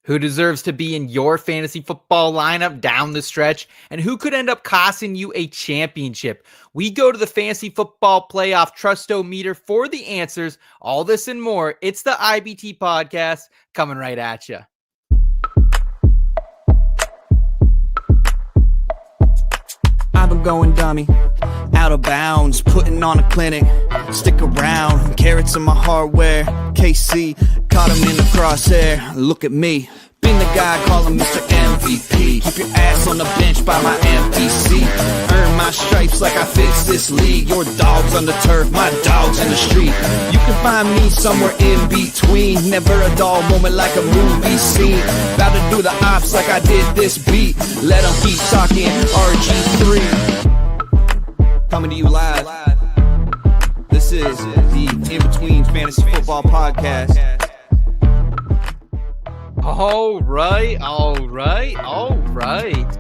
Who deserves to be in your fantasy football lineup down the stretch, and who could end up costing you a championship? We go to the Fantasy Football Playoff Trustometer for the answers. All this and more. It's the IBT podcast coming right at you. I've been going dummy, out of bounds, putting on a clinic. Stick around, carrots in my hardware. KC, caught him in the crosshair. Look at me, been the guy calling Mr. MVP. Keep your ass on the bench by my MPC. Earn my stripes like I fixed this league. Your dog's on the turf, my dog's in the street. You can find me somewhere in between. Never a dull moment like a movie scene. About to do the ops like I did this beat. Let them keep talking RG3. Coming to you live. This is the In Between Fantasy Football Podcast. All right.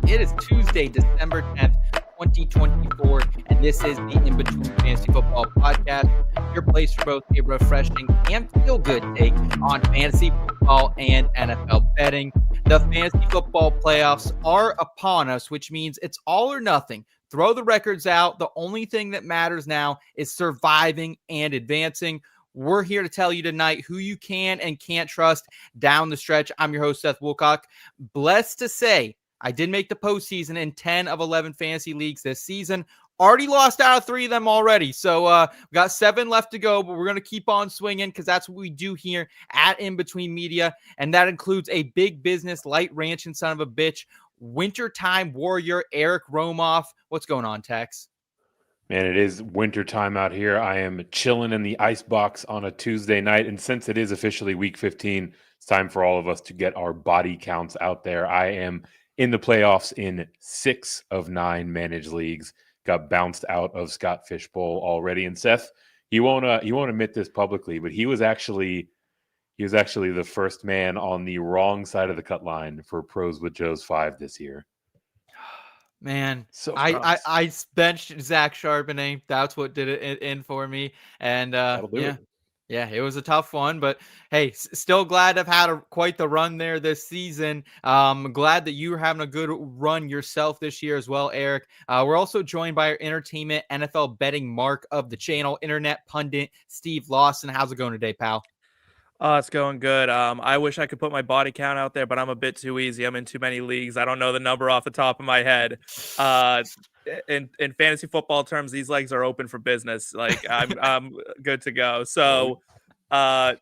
It is Tuesday, December 10th, 2024, and this is the In Between Fantasy Football Podcast, your place for both a refreshing and feel-good take on fantasy football and NFL betting. The fantasy football playoffs are upon us, which means it's all or nothing. Throw the records out. The only thing that matters now is surviving and advancing. We're here to tell you tonight who you can and can't trust down the stretch. I'm your host, Seth Woolcock. Blessed to say, I did make the postseason in 10 of 11 fantasy leagues this season. Already lost out of 3 of them already. So we got 7 left to go, but we're going to keep on swinging because that's what we do here at In Between Media. And that includes a big business, light ranch and son of a bitch, wintertime warrior, Eric Romoff. What's going on, Tex? Man, it is wintertime out here. I am chilling in the ice box on a Tuesday night. And since it is officially week 15, it's time for all of us to get our body counts out there. I am in the playoffs in 6 of 9 managed leagues. Got bounced out of Scott Fishbowl already. And Seth, he won't admit this publicly, but he was actually the first man on the wrong side of the cut line for Pros with Joe's 5 this year. Man, so I benched Zach Charbonnet. That's what did it in for me. And yeah, it was a tough one. But hey, still glad I've had quite the run there this season. Glad that you're having a good run yourself this year as well, Eric. We're also joined by our entertainment NFL betting mark of the channel, internet pundit Steve Lawson. How's it going today, pal? It's going good. I wish I could put my body count out there, but I'm a bit too easy. I'm in too many leagues. I don't know the number off the top of my head. In fantasy football terms, these legs are open for business. Like I'm good to go. So I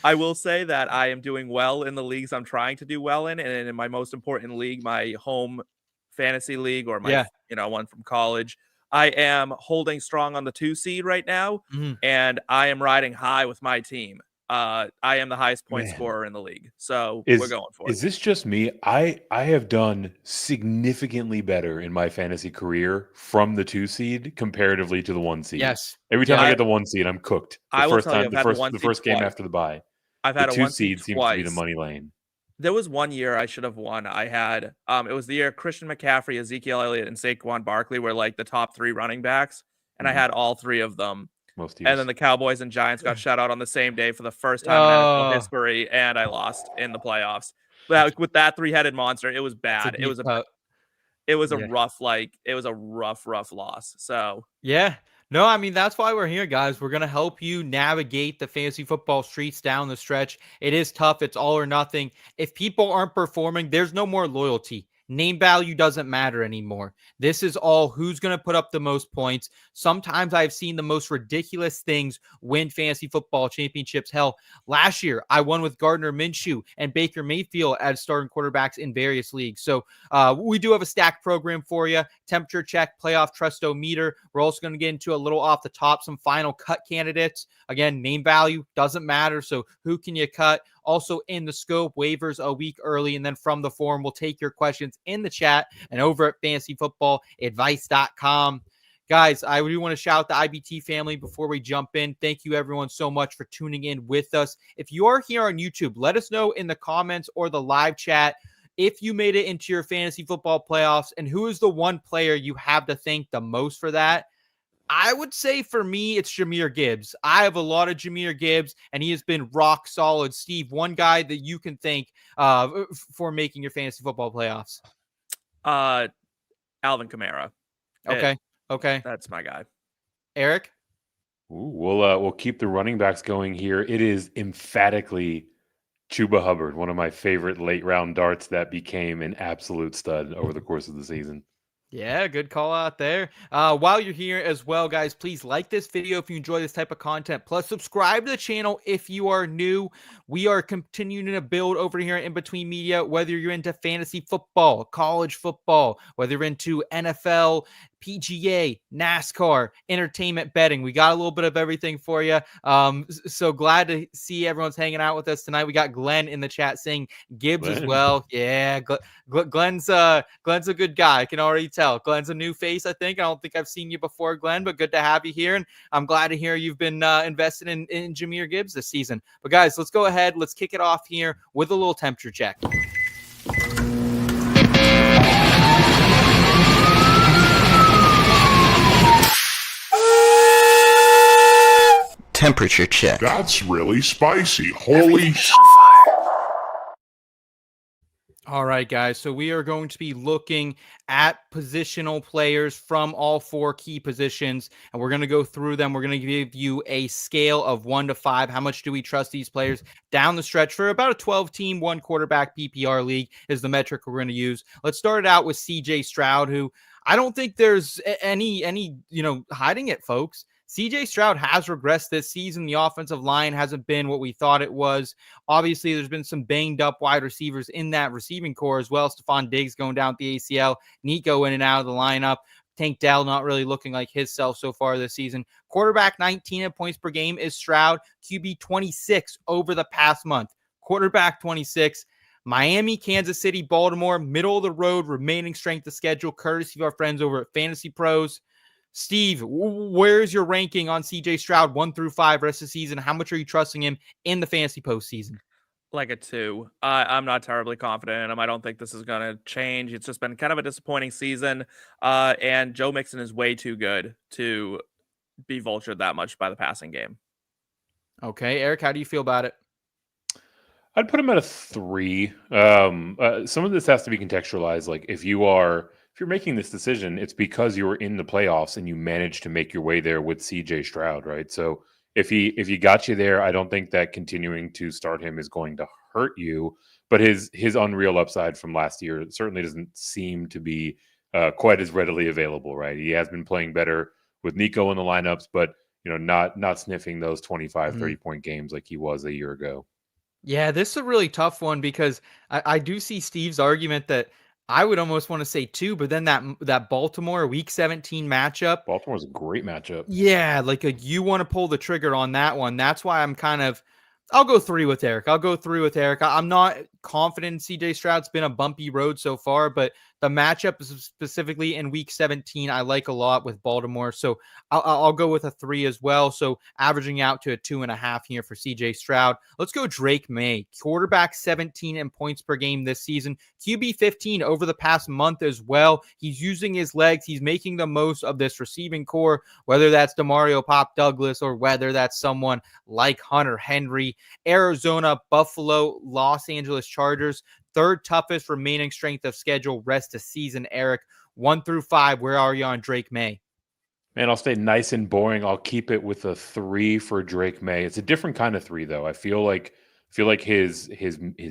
will say that I am doing well in the leagues I'm trying to do well in, and in my most important league, my home fantasy league, or my one from college. I am holding strong on the 2 seed right now, and I am riding high with my team. I am the highest point scorer in the league, so we're going for it. Is this just me? I have done significantly better in my fantasy career from the 2 seed comparatively to the 1 seed. Yes. Every time I get the 1 seed, I'm cooked. The first game twice. After the bye. I've had the a 2 1 seed seems twice. to be the money lane. There was 1 year I should have won. I had it was the year Christian McCaffrey, Ezekiel Elliott, and Saquon Barkley were like the top 3 running backs, and I had all 3 of them. And then the Cowboys and Giants got shut out on the same day for the first time in NFL history, and I lost in the playoffs. But with that 3-headed monster, it was bad. It was a rough loss. So yeah. No, I mean, that's why we're here, guys. We're going to help you navigate the fantasy football streets down the stretch. It is tough. It's all or nothing. If people aren't performing, there's no more loyalty. Name value doesn't matter anymore. This is all who's going to put up the most points. Sometimes I've seen the most ridiculous things win fantasy football championships. Hell, last year I won with Gardner Minshew and Baker Mayfield as starting quarterbacks in various leagues. So we do have a stacked program for you. Temperature check, playoff trustometer. We're also going to get into a little off the top, some final cut candidates. Again, name value doesn't matter. So who can you cut? Also in the scope, waivers a week early. And then from the forum, we'll take your questions in the chat and over at fantasyfootballadvice.com. Guys, I do want to shout out the IBT family before we jump in. Thank you, everyone, so much for tuning in with us. If you are here on YouTube, let us know in the comments or the live chat if you made it into your fantasy football playoffs and who is the one player you have to thank the most for that. I would say for me, it's Jahmyr Gibbs. I have a lot of Jahmyr Gibbs, and he has been rock solid. Steve, one guy that you can thank for making your fantasy football playoffs. Alvin Kamara. Okay. That's my guy. Eric? Ooh, we'll keep the running backs going here. It is emphatically Chuba Hubbard, one of my favorite late round darts that became an absolute stud over the course of the season. Yeah, good call out there. While you're here as well, guys, please like this video if you enjoy this type of content. Plus, subscribe to the channel if you are new. We are continuing to build over here in Between Media, whether you're into fantasy football, college football, whether you're into NFL, PGA, NASCAR, entertainment betting. We got a little bit of everything for you. So glad to see everyone's hanging out with us tonight. We got Glenn in the chat saying Gibbs as well. Yeah, Glenn's a good guy. I can already tell. Glenn's a new face, I think. I don't think I've seen you before, Glenn, but good to have you here. And I'm glad to hear you've been invested in Jahmyr Gibbs this season. But guys, let's go ahead. Let's kick it off here with a little temperature check. Temperature check. That's really spicy. Holy shit. All right, guys. So we are going to be looking at positional players from all four key positions, and we're going to go through them. We're going to give you a scale of 1 to 5. How much do we trust these players down the stretch for about a 12-team, one quarterback PPR league is the metric we're going to use. Let's start it out with CJ Stroud, who I don't think there's any hiding it, folks. CJ Stroud has regressed this season. The offensive line hasn't been what we thought it was. Obviously, there's been some banged up wide receivers in that receiving core as well. Stephon Diggs going down with the ACL. Nico in and out of the lineup. Tank Dell not really looking like his self so far this season. Quarterback 19 in points per game is Stroud. QB 26 over the past month. Quarterback 26. Miami, Kansas City, Baltimore, middle of the road, remaining strength of schedule, courtesy of our friends over at Fantasy Pros. Steve, where's your ranking on CJ Stroud 1 through 5 rest of the season? How much are you trusting him in the fantasy postseason? Like a 2. I'm not terribly confident in him. I don't think this is going to change. It's just been kind of a disappointing season. And Joe Mixon is way too good to be vultured that much by the passing game. Okay, Eric, how do you feel about it? I'd put him at a 3. Some of this has to be contextualized. Like if you're making this decision, it's because you were in the playoffs and you managed to make your way there with CJ Stroud, right? So if he got you there, I don't think that continuing to start him is going to hurt you. But his unreal upside from last year certainly doesn't seem to be quite as readily available, right? He has been playing better with Nico in the lineups, but not sniffing those 25, 30-point games like he was a year ago. Yeah, this is a really tough one because I do see Steve's argument that I would almost want to say 2, but then that Baltimore Week 17 matchup. Baltimore's a great matchup. Yeah, you want to pull the trigger on that one. That's why I'll go 3 with Eric. I'm not confident in CJ Stroud. It's been a bumpy road so far, but the matchup specifically in Week 17, I like a lot with Baltimore. So I'll go with a 3 as well. So averaging out to a 2.5 here for CJ Stroud. Let's go Drake Maye. Quarterback 17 in points per game this season. QB 15 over the past month as well. He's using his legs. He's making the most of this receiving core, whether that's DeMario Pop Douglas or whether that's someone like Hunter Henry. Arizona, Buffalo, Los Angeles Chargers. Third toughest remaining strength of schedule rest of season. Eric, 1 through 5, where are you on Drake Maye? Man, I'll stay nice and boring. I'll keep it with a 3 for Drake Maye. It's a different kind of 3, though. I feel like his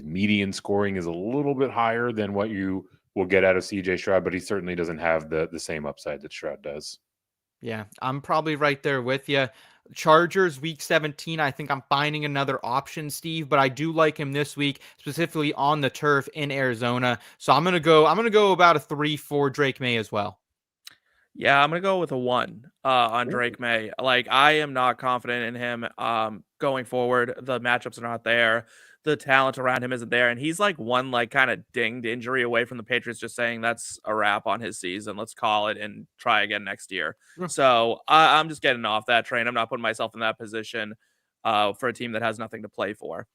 median scoring is a little bit higher than what you will get out of CJ Stroud, but he certainly doesn't have the same upside that Stroud does. Yeah, I'm probably right there with you. Chargers Week 17, I think I'm finding another option, Steve, but I do like him this week, specifically on the turf in Arizona. So I'm gonna go about a 3 for Drake Maye as well. Yeah, I'm gonna go with a 1 on Drake Maye. Like I am not confident in him going forward. The matchups are not there. The talent around him isn't there, and he's like one kind of dinged injury away from the Patriots just saying that's a wrap on his season. Let's call it and try again next year. So I'm just getting off that train. I'm not putting myself in that position for a team that has nothing to play for.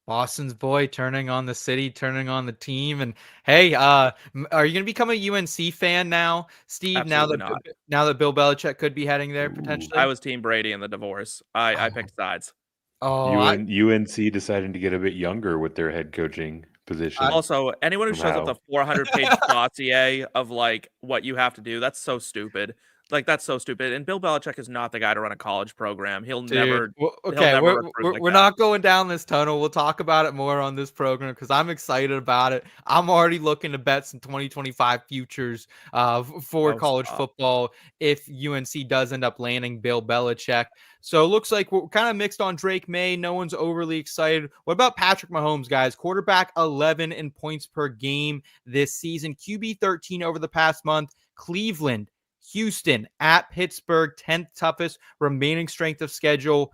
Boston's boy turning on the city, turning on the team. And hey, are you going to become a UNC fan now, Steve? Absolutely not. Now that Bill Belichick could be heading there Ooh. I potentially. was Team Brady in the divorce. I picked sides. Oh, UNC deciding to get a bit younger with their head coaching position. Also, anyone who From shows up how? the 400-page dossier of like what you have to do, that's so stupid. Like that's so stupid. And Bill Belichick is not the guy to run a college program. He'll dude. never Okay, recruit like we're that. not going down this tunnel. We'll talk about it more on this program because I'm excited about it. I'm already looking to bet some 2025 futures for Oh, college stop. football if UNC does end up landing Bill Belichick. So it looks like we're kind of mixed on Drake Maye. No one's overly excited. What about Patrick Mahomes, guys? Quarterback 11 in points per game this season. QB 13 over the past month. Cleveland, Houston, at Pittsburgh, 10th toughest remaining strength of schedule.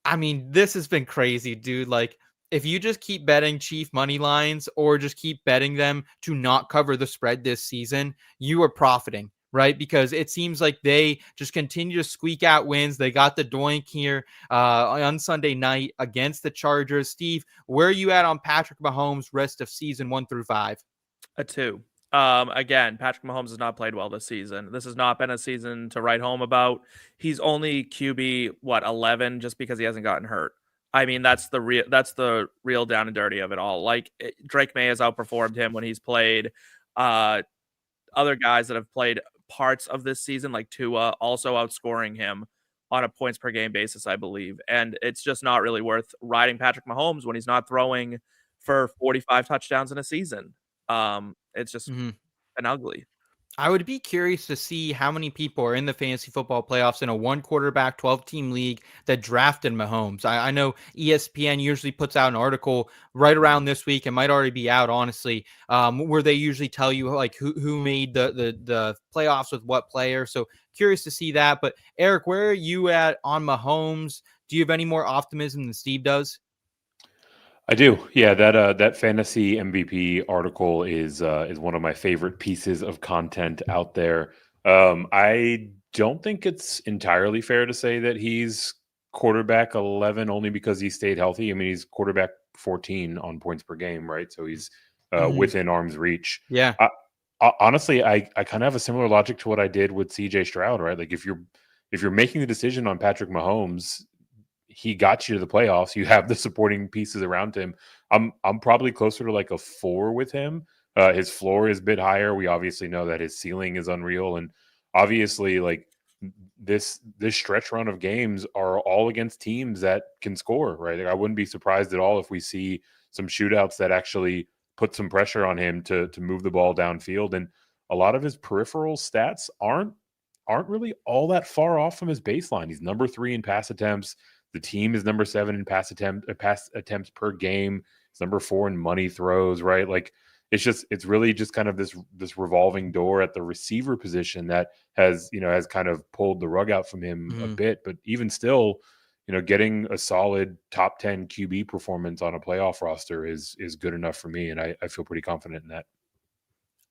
I mean, this has been crazy, dude. Like, if you just keep betting Chief money lines or just keep betting them to not cover the spread this season, you are profiting, right? Because it seems like they just continue to squeak out wins. They got the doink here on Sunday night against the Chargers. Steve, where are you at on Patrick Mahomes' rest of season 1 through 5? A 2. Again, Patrick Mahomes has not played well this season. This has not been a season to write home about. He's only QB 11 just because he hasn't gotten hurt. I mean, that's the real down and dirty of it all. Like Drake Maye has outperformed him when he's played. Other guys that have played parts of this season, like Tua, also outscoring him on a points per game basis, I believe. And it's just not really worth riding Patrick Mahomes when he's not throwing for 45 touchdowns in a season. It's just been ugly. I would be curious to see how many people are in the fantasy football playoffs in a one quarterback, 12-team league that drafted Mahomes. I know ESPN usually puts out an article right around this week. It might already be out, honestly, where they usually tell you like who made the playoffs with what player. So curious to see that. But Eric, where are you at on Mahomes? Do you have any more optimism than Steve does? I do. Yeah, that fantasy MVP article is one of my favorite pieces of content out there. I don't think it's entirely fair to say that he's quarterback 11 only because he stayed healthy. I mean, he's quarterback 14 on points per game, right? So he's within arm's reach. Yeah. Honestly, I kind of have a similar logic to what I did with CJ Stroud, right? Like if you're making the decision on Patrick Mahomes, he got you to the playoffs. You have the supporting pieces around him. I'm probably closer to like a 4 with him. His floor is a bit higher. We obviously know that his ceiling is unreal, and obviously, like this stretch run of games are all against teams that can score. Right? Like, I wouldn't be surprised at all if we see some shootouts that actually put some pressure on him to move the ball downfield. And a lot of his peripheral stats aren't really all that far off from his baseline. He's number 3 in pass attempts. The team is number 7 in pass attempts per game. It's number 4 in money throws, right? Like it's really just kind of this revolving door at the receiver position that has kind of pulled the rug out from him a bit. But even still, getting a solid top 10 QB performance on a playoff roster is good enough for me. And I feel pretty confident in that.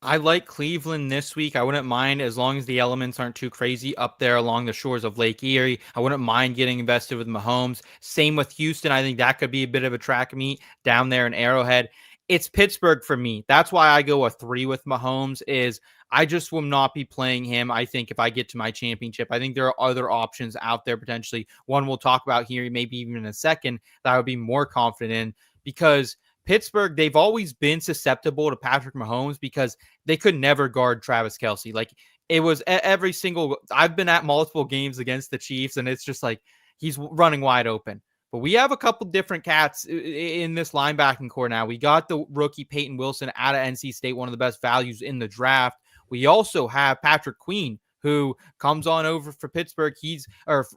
I like Cleveland this week. I wouldn't mind as long as the elements aren't too crazy up there along the shores of Lake Erie. I wouldn't mind getting invested with Mahomes. Same with Houston. I think that could be a bit of a track meet down there in Arrowhead. It's Pittsburgh for me. That's why I go a 3 with Mahomes is I just will not be playing him. I think if I get to my championship, I think there are other options out there potentially. One we'll talk about here, maybe even in a second, that I would be more confident in because Pittsburgh, they've always been susceptible to Patrick Mahomes because they could never guard Travis Kelce. Like it was every single, I've been at multiple games against the Chiefs and it's just like, he's running wide open. But we have a couple different cats in this linebacking core now. We got the rookie Peyton Wilson out of NC State, one of the best values in the draft. We also have Patrick Queen, who comes on over for Pittsburgh.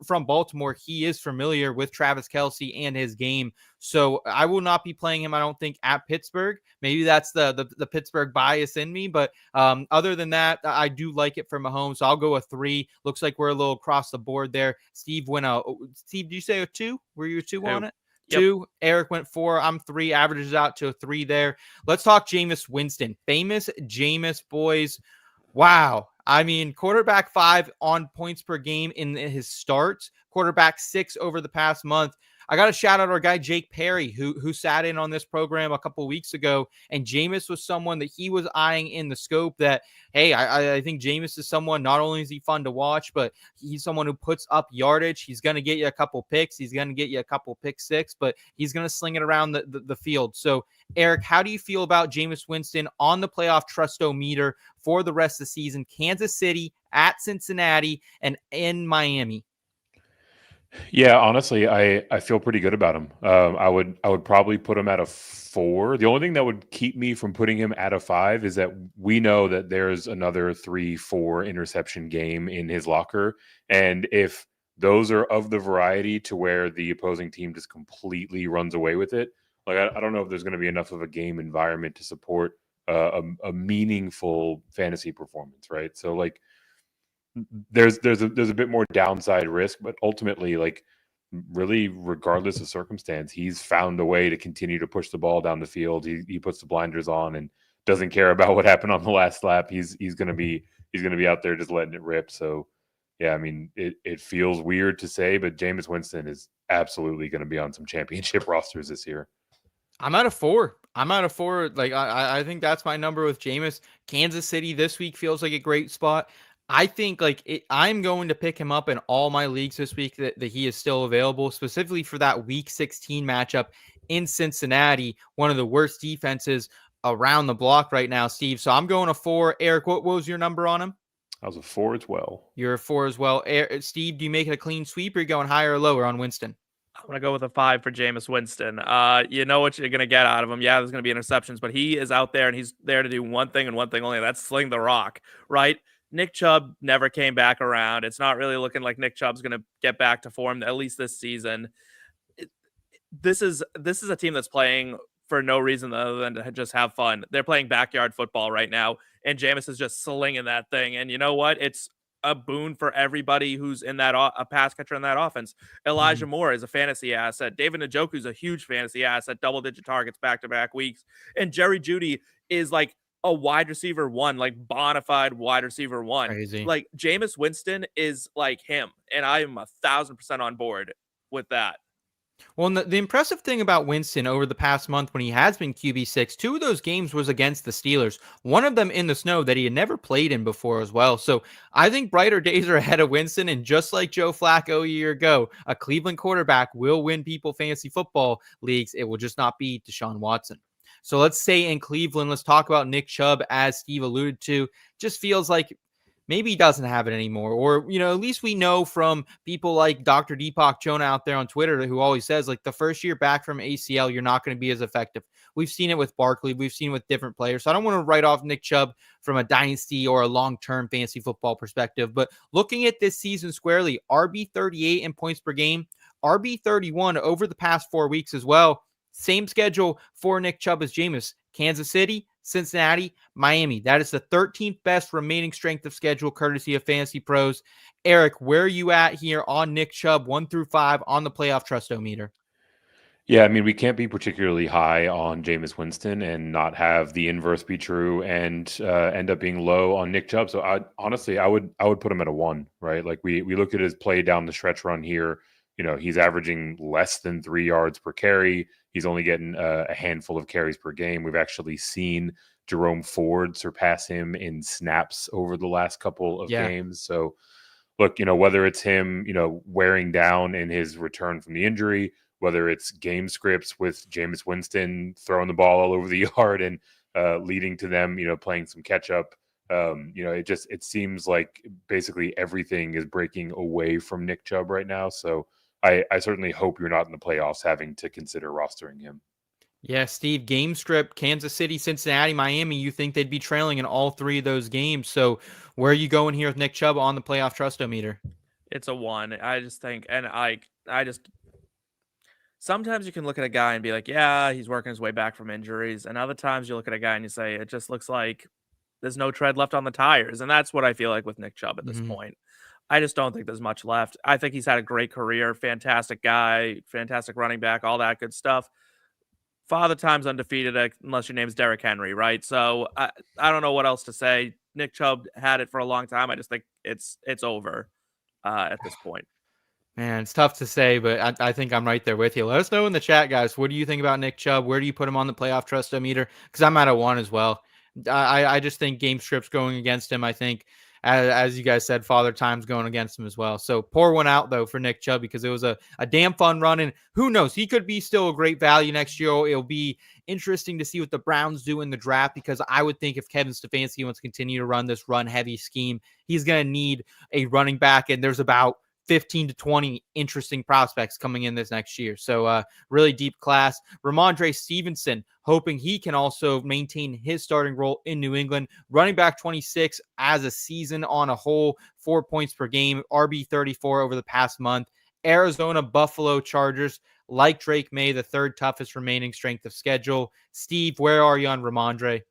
From Baltimore. He is familiar with Travis Kelce and his game. So I will not be playing him, I don't think, at Pittsburgh. Maybe that's the Pittsburgh bias in me. But other than that, I do like it for Mahomes. So I'll go a 3. Looks like we're a little across the board there. Steve, did you say a 2? Were you a 2 on it? Yep. 2. Eric went 4. I'm 3. Averages out to a 3 there. Let's talk Jameis Winston. Famous Jameis, boys. Wow. I mean, quarterback 5 on points per game in his starts, quarterback 6 over the past month. I got to shout out our guy Jake Perry, who sat in on this program a couple weeks ago, and Jameis was someone that he was eyeing in the scope that, hey, I think Jameis is someone, not only is he fun to watch, but he's someone who puts up yardage. He's going to get you a couple picks. He's going to get you a couple pick six, but he's going to sling it around the field. So, Eric, how do you feel about Jameis Winston on the playoff trustometer for the rest of the season? Kansas City, at Cincinnati, and in Miami. Yeah, honestly, I feel pretty good about him. I would probably put him at a 4. The only thing that would keep me from putting him at a 5 is that we know that there's another 3-4 interception game in his locker, and if those are of the variety to where the opposing team just completely runs away with it, like I don't know if there's going to be enough of a game environment to support a meaningful fantasy performance, right? So like, there's a bit more downside risk, but ultimately, like, really, regardless of circumstance, he's found a way to continue to push the ball down the field. He puts the blinders on and doesn't care about what happened on the last lap. He's gonna be out there just letting it rip. So yeah, I mean, it feels weird to say, but Jameis Winston is absolutely going to be on some championship rosters this year. I'm at a 4. Like, I think that's my number with Jameis. Kansas City this week feels like a great spot. I think I'm going to pick him up in all my leagues this week that he is still available, specifically for that week 16 matchup in Cincinnati, one of the worst defenses around the block right now, Steve. So I'm going a 4. Eric, what was your number on him? I was a 4 as well. You're a 4 as well. Steve, do you make it a clean sweep, or are you going higher or lower on Winston? I'm going to go with a 5 for Jameis Winston. You know what you're going to get out of him. Yeah, there's going to be interceptions, but he is out there and he's there to do one thing and one thing only. That's sling the rock, right? Nick Chubb never came back around. It's not really looking like Nick Chubb's going to get back to form, at least this season. This is a team that's playing for no reason other than to just have fun. They're playing backyard football right now, and Jameis is just slinging that thing. And you know what? It's a boon for everybody who's in that a pass catcher in that offense. Elijah Moore is a fantasy asset. David Njoku is a huge fantasy asset, double-digit targets back-to-back weeks. And Jerry Jeudy is like a wide receiver 1, like bona fide wide receiver 1. Crazy. Like Jameis Winston is like him, and I am 1,000% on board with that. Well, the impressive thing about Winston over the past month when he has been QB6, 2 of those games was against the Steelers, one of them in the snow that he had never played in before as well. So I think brighter days are ahead of Winston, and just like Joe Flacco a year ago, a Cleveland quarterback will win people fantasy football leagues. It will just not be Deshaun Watson. So let's say in Cleveland, let's talk about Nick Chubb, as Steve alluded to. Just feels like maybe he doesn't have it anymore. Or, at least we know from people like Dr. Deepak Chona out there on Twitter, who always says, like, the first year back from ACL, you're not going to be as effective. We've seen it with Barkley. We've seen it with different players. So I don't want to write off Nick Chubb from a dynasty or a long-term fantasy football perspective. But looking at this season squarely, RB 38 in points per game, RB 31 over the past 4 weeks as well. Same schedule for Nick Chubb as Jameis. Kansas City, Cincinnati, Miami. That is the 13th best remaining strength of schedule, courtesy of Fantasy Pros. Eric, where are you at here on Nick Chubb, 1 through 5 on the playoff trustometer? Yeah, I mean, we can't be particularly high on Jameis Winston and not have the inverse be true and end up being low on Nick Chubb. So I would put him at a 1, right? Like we look at his play down the stretch run here. He's averaging less than 3 yards per carry. He's only getting a handful of carries per game. We've actually seen Jerome Ford surpass him in snaps over the last couple of games. So look, whether it's him, wearing down in his return from the injury, whether it's game scripts with Jameis Winston throwing the ball all over the yard and leading to them, playing some catch up. It seems like basically everything is breaking away from Nick Chubb right now. So I certainly hope you're not in the playoffs having to consider rostering him. Yeah, Steve, game script, Kansas City, Cincinnati, Miami, you think they'd be trailing in all 3 of those games. So where are you going here with Nick Chubb on the playoff trustometer? It's a 1. I just think, and I just, sometimes you can look at a guy and be like, yeah, he's working his way back from injuries. And other times you look at a guy and you say, it just looks like there's no tread left on the tires. And that's what I feel like with Nick Chubb at this point. I just don't think there's much left. I think he's had a great career, fantastic guy, fantastic running back, all that good stuff. Father time's undefeated unless your name's Derrick Henry, right? So I don't know what else to say. Nick Chubb had it for a long time. I just think it's over at this point. Man, it's tough to say, but I think I'm right there with you. Let us know in the chat, guys. What do you think about Nick Chubb? Where do you put him on the playoff trust-o-meter? Because I'm at a 1 as well. I just think game scripts going against him. I think, as you guys said, Father Time's going against him as well. So pour one out, though, for Nick Chubb because it was a damn fun run. And who knows? He could be still a great value next year. It'll be interesting to see what the Browns do in the draft because I would think if Kevin Stefanski wants to continue to run this run-heavy scheme, he's going to need a running back. And there's about 15 to 20 interesting prospects coming in this next year. So really deep class. Rhamondre Stevenson, hoping he can also maintain his starting role in New England. Running back 26 as a season on a whole, 4 points per game, RB 34 over the past month. Arizona Buffalo Chargers, like Drake Maye, the third toughest remaining strength of schedule. Steve, where are you on Rhamondre?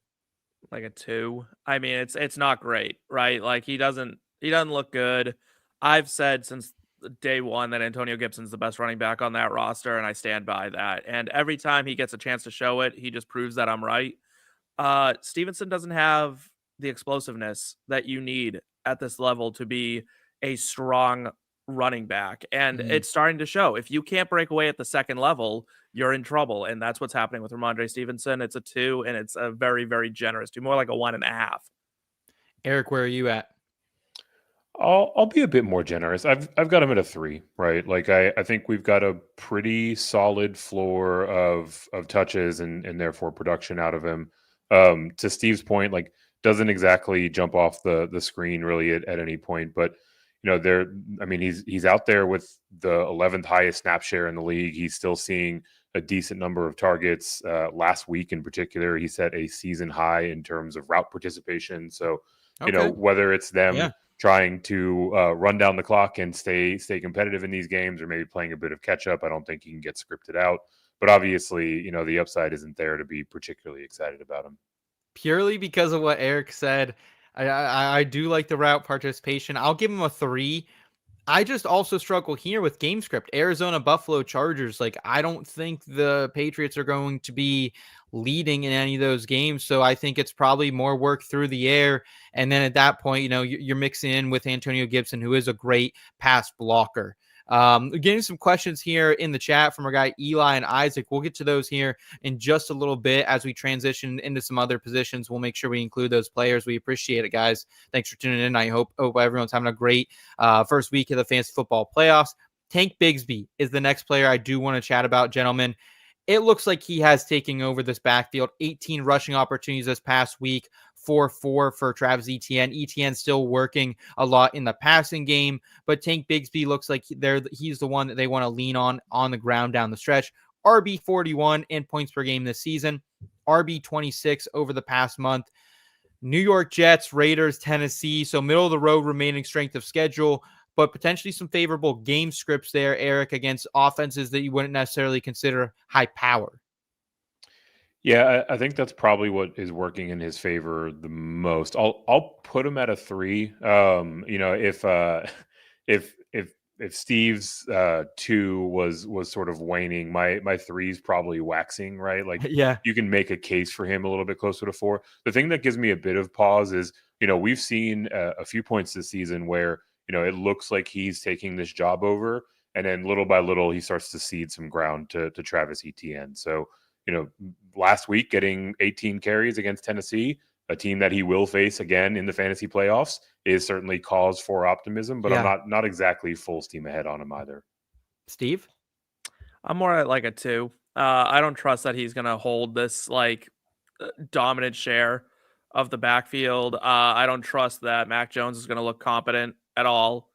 Like a 2. I mean, it's not great, right? Like he doesn't look good. I've said since day one that Antonio Gibson's the best running back on that roster, and I stand by that. And every time he gets a chance to show it, he just proves that I'm right. Stevenson doesn't have the explosiveness that you need at this level to be a strong running back. And it's starting to show. If you can't break away at the second level, you're in trouble. And that's what's happening with Rhamondre Stevenson. It's a 2, and it's a very, very generous 2, more like a 1.5. Eric, where are you at? I'll be a bit more generous. I've got him at a 3, right? Like I think we've got a pretty solid floor of touches and therefore production out of him. To Steve's point, like doesn't exactly jump off the screen really at any point, but he's out there with the 11th highest snap share in the league. He's still seeing a decent number of targets. Last week in particular, he set a season high in terms of route participation. So, whether it's them trying to run down the clock and stay competitive in these games or maybe playing a bit of catch up, I don't think he can get scripted out. But obviously, the upside isn't there to be particularly excited about him. Purely because of what Eric said, I do like the route participation. I'll give him a 3. I just also struggle here with game script. Arizona Buffalo Chargers, like I don't think the Patriots are going to be leading in any of those games. So I think it's probably more work through the air. And then at that point, you're mixing in with Antonio Gibson, who is a great pass blocker. Getting some questions here in the chat from our guy Eli and Isaac. We'll get to those here in just a little bit as we transition into some other positions. We'll make sure we include those players. We appreciate it, guys. Thanks for tuning in. I hope everyone's having a great first week of the fantasy football playoffs. Tank Bigsby is the next player I do want to chat about, gentlemen. It looks like he has taken over this backfield. 18 rushing opportunities this past week, 4-4 for Travis Etienne. Etienne still working a lot in the passing game, but Tank Bigsby looks like he's the one that they want to lean on the ground down the stretch. RB 41 in points per game this season, RB 26 over the past month. New York Jets, Raiders, Tennessee, so middle of the road remaining strength of schedule, but potentially some favorable game scripts there, Eric, against offenses that you wouldn't necessarily consider high power. Yeah, I think that's probably what is working in his favor the most. I'll put him at a 3. If Steve's 2 was sort of waning, my 3's probably waxing, right? Like, you can make a case for him a little bit closer to 4. The thing that gives me a bit of pause is, we've seen a few points this season where it looks like he's taking this job over, and then little by little he starts to cede some ground to Travis Etienne. So, last week getting 18 carries against Tennessee, a team that he will face again in the fantasy playoffs, is certainly cause for optimism, but I'm not exactly full steam ahead on him either. Steve? I'm more at like a 2. I don't trust that he's going to hold this dominant share of the backfield. I don't trust that Mac Jones is going to look competent at all,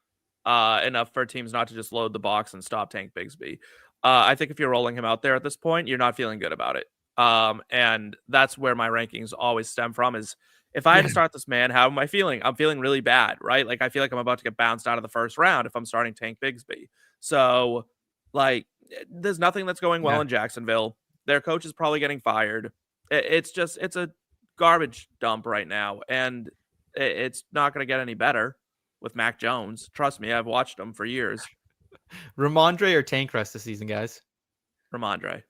enough for teams not to just load the box and stop Tank Bigsby. I think if you're rolling him out there at this point, you're not feeling good about it. And that's where my rankings always stem from is if I had to start this man, how am I feeling? I'm feeling really bad, right? Like I feel like I'm about to get bounced out of the first round if I'm starting Tank Bigsby. So there's nothing that's going well in Jacksonville. Their coach is probably getting fired. It's a garbage dump right now. And it's not going to get any better with Mac Jones. Trust me, I've watched him for years. Rhamondre or Tank rest this season, guys? Rhamondre.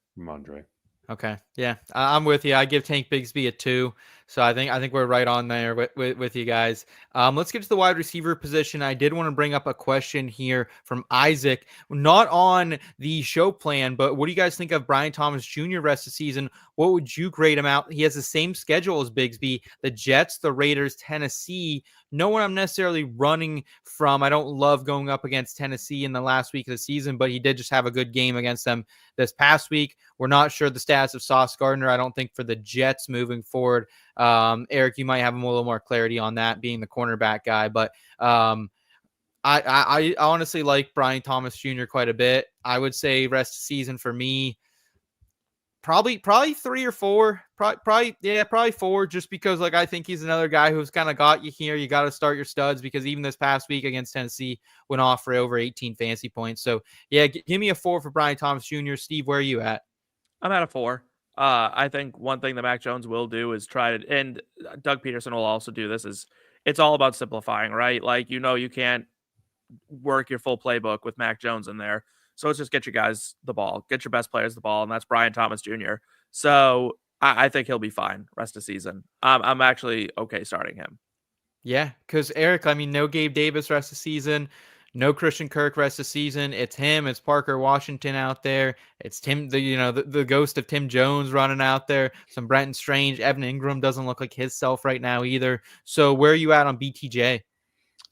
Okay. Yeah, I'm with you. I give Tank Bigsby a 2. So I think we're right on there with you guys. Let's get to the wide receiver position. I did want to bring up a question here from Isaac, not on the show plan, but what do you guys think of Brian Thomas Jr. rest of the season? What would you grade him out? He has the same schedule as Bigsby, the Jets, the Raiders, Tennessee. No one I'm necessarily running from. I don't love going up against Tennessee in the last week of the season, but he did just have a good game against them this past week. We're not sure the status of Sauce Gardner, I don't think, for the Jets moving forward. Eric, you might have a little more clarity on that, being the cornerback guy, but I honestly like Brian Thomas Jr. quite a bit. I would say rest of season for me, probably 3 or 4, probably 4, just because like I think he's another guy who's kind of got you here. You got to start your studs, because even this past week against Tennessee went off for over 18 fantasy points. So yeah, give me a 4 for Brian Thomas Jr. Steve, where are you at? I'm at a 4. I think one thing that Mac Jones will do is try to, and Doug Peterson will also do this, is it's all about simplifying, right? Like, you can't work your full playbook with Mac Jones in there. So let's just get you guys the ball, get your best players the ball, and that's Brian Thomas Jr. So I think he'll be fine rest of season. I'm actually okay starting him. Yeah, because Eric, I mean, no Gabe Davis rest of season, no Christian Kirk rest of season. It's him, it's Parker Washington out there. It's Tim, the ghost of Tim Jones running out there. Some Brenton Strange, Evan Engram doesn't look like his self right now either. So where are you at on BTJ?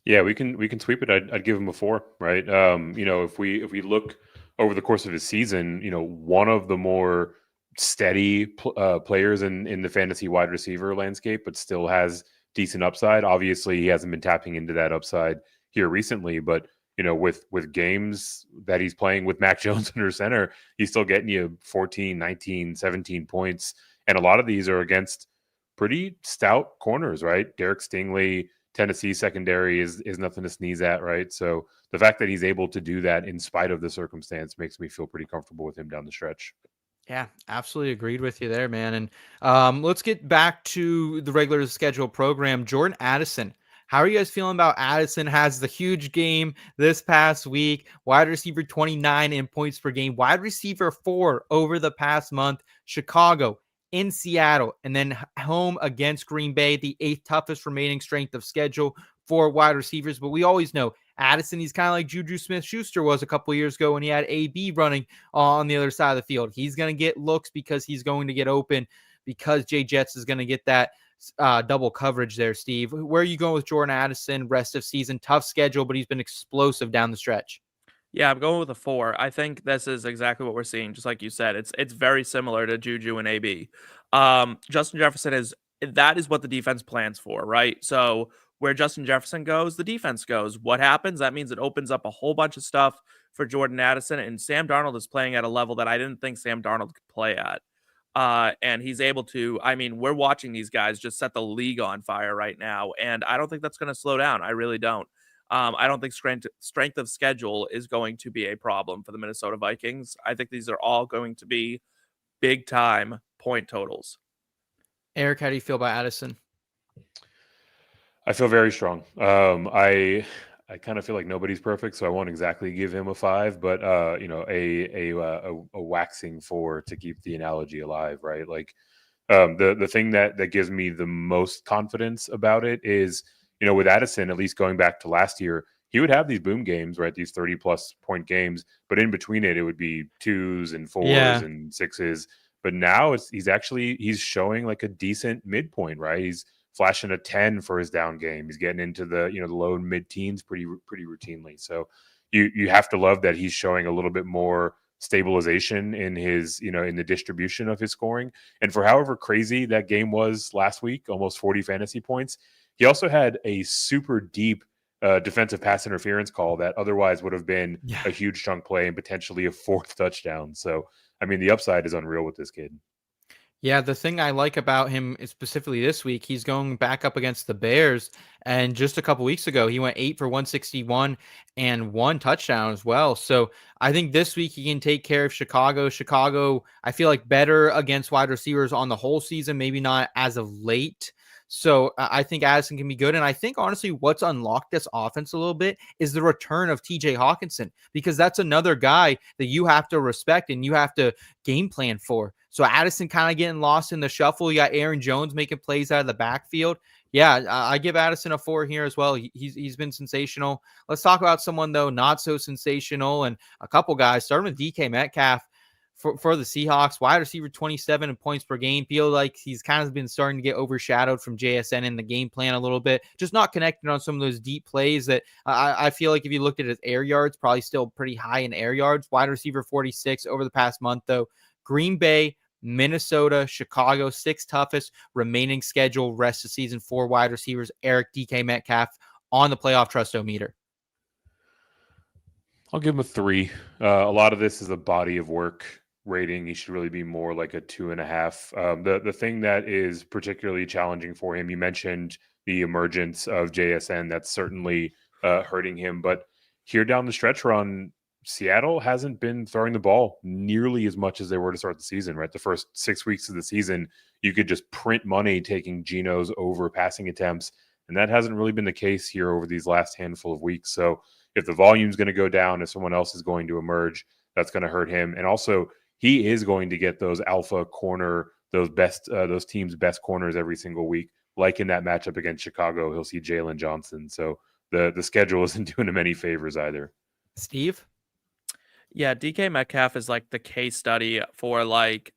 Yeah, we can sweep it. I'd give him a 4, right? If we look over the course of his season, one of the more steady players in the fantasy wide receiver landscape, but still has decent upside. Obviously, he hasn't been tapping into that upside here recently, but with games that he's playing with Mac Jones under center, he's still getting you 14, 19, 17 points, and a lot of these are against pretty stout corners, right? Derek Stingley, Tennessee secondary is nothing to sneeze at, right? So the fact that he's able to do that in spite of the circumstance makes me feel pretty comfortable with him down the stretch. Yeah, absolutely agreed with you there, man. And let's get back to the regular schedule program. Jordan Addison. How are you guys feeling about Addison? Has the huge game this past week. Wide receiver 29 in points per game. Wide receiver 4 over the past month. Chicago, in Seattle, and then home against Green Bay, the 8th toughest remaining strength of schedule for wide receivers. But we always know Addison, he's kind of like Juju Smith-Schuster was a couple years ago when he had AB running on the other side of the field. He's going to get looks because he's going to get open, because Jay Jets is going to get that double coverage there, Steve. Where are you going with Jordan Addison rest of season? Tough schedule, but he's been explosive down the stretch. Yeah, I'm going with a 4. I think this is exactly what we're seeing. Just like you said, it's very similar to Juju and AB. Justin Jefferson that is what the defense plans for, right? So where Justin Jefferson goes, the defense goes. What happens? That means it opens up a whole bunch of stuff for Jordan Addison, and Sam Darnold is playing at a level that I didn't think Sam Darnold could play at. And he's able to, we're watching these guys just set the league on fire right now, and I don't think that's going to slow down. I really don't. I don't think strength of schedule is going to be a problem for the Minnesota Vikings. I think these are all going to be big time point totals. Eric, how do you feel about Addison? I feel very strong. I kind of feel like nobody's perfect, so I won't exactly give him a 5, but a waxing 4 to keep the analogy alive, right? Like the thing that gives me the most confidence about it is, with Addison, at least going back to last year, he would have these boom games, right? These 30-plus point games, but in between it would be 2s and 4s and 6s. But now he's showing like a decent midpoint, right? He's flashing a 10 for his down game. He's getting into the the low and mid teens pretty routinely. So you have to love that he's showing a little bit more stabilization in his in the distribution of his scoring. And for however crazy that game was last week, almost 40 fantasy points, he also had a super deep defensive pass interference call that otherwise would have been a huge chunk play and potentially a 4th touchdown. So, the upside is unreal with this kid. Yeah, the thing I like about him is specifically this week, he's going back up against the Bears. And just a couple weeks ago, he went 8 for 161 and 1 touchdown as well. So I think this week he can take care of Chicago. Chicago, I feel like better against wide receivers on the whole season, maybe not as of late. So I think Addison can be good. And I think, honestly, what's unlocked this offense a little bit is the return of TJ Hawkinson, because that's another guy that you have to respect and you have to game plan for. So Addison kind of getting lost in the shuffle. You got Aaron Jones making plays out of the backfield. Yeah, I give Addison a 4 here as well. He's been sensational. Let's talk about someone, though, not so sensational, and a couple guys, starting with DK Metcalf for the Seahawks, wide receiver 27 in points per game. Feel like he's kind of been starting to get overshadowed from JSN in the game plan a little bit. Just not connected on some of those deep plays that I feel like if you looked at his air yards, probably still pretty high in air yards. Wide receiver 46 over the past month, though. Green Bay, Minnesota, Chicago, 6 toughest remaining schedule rest of season for wide receivers. Eric, DK Metcalf on the playoff trust-o-meter. I'll give him a 3. A lot of this is a body of work rating. He should really be more like a 2.5. The thing that is particularly challenging for him, you mentioned the emergence of JSN. That's certainly hurting him. But here down the stretch run, Seattle hasn't been throwing the ball nearly as much as they were to start the season, right? The first 6 weeks of the season, you could just print money taking Geno's over passing attempts. And that hasn't really been the case here over these last handful of weeks. So if the volume's going to go down, if someone else is going to emerge, that's going to hurt him. And also, he is going to get those alpha corner, those teams' best corners every single week. Like in that matchup against Chicago, he'll see Jalen Johnson. So the schedule isn't doing him any favors either. Steve? Yeah, DK Metcalf is like the case study for like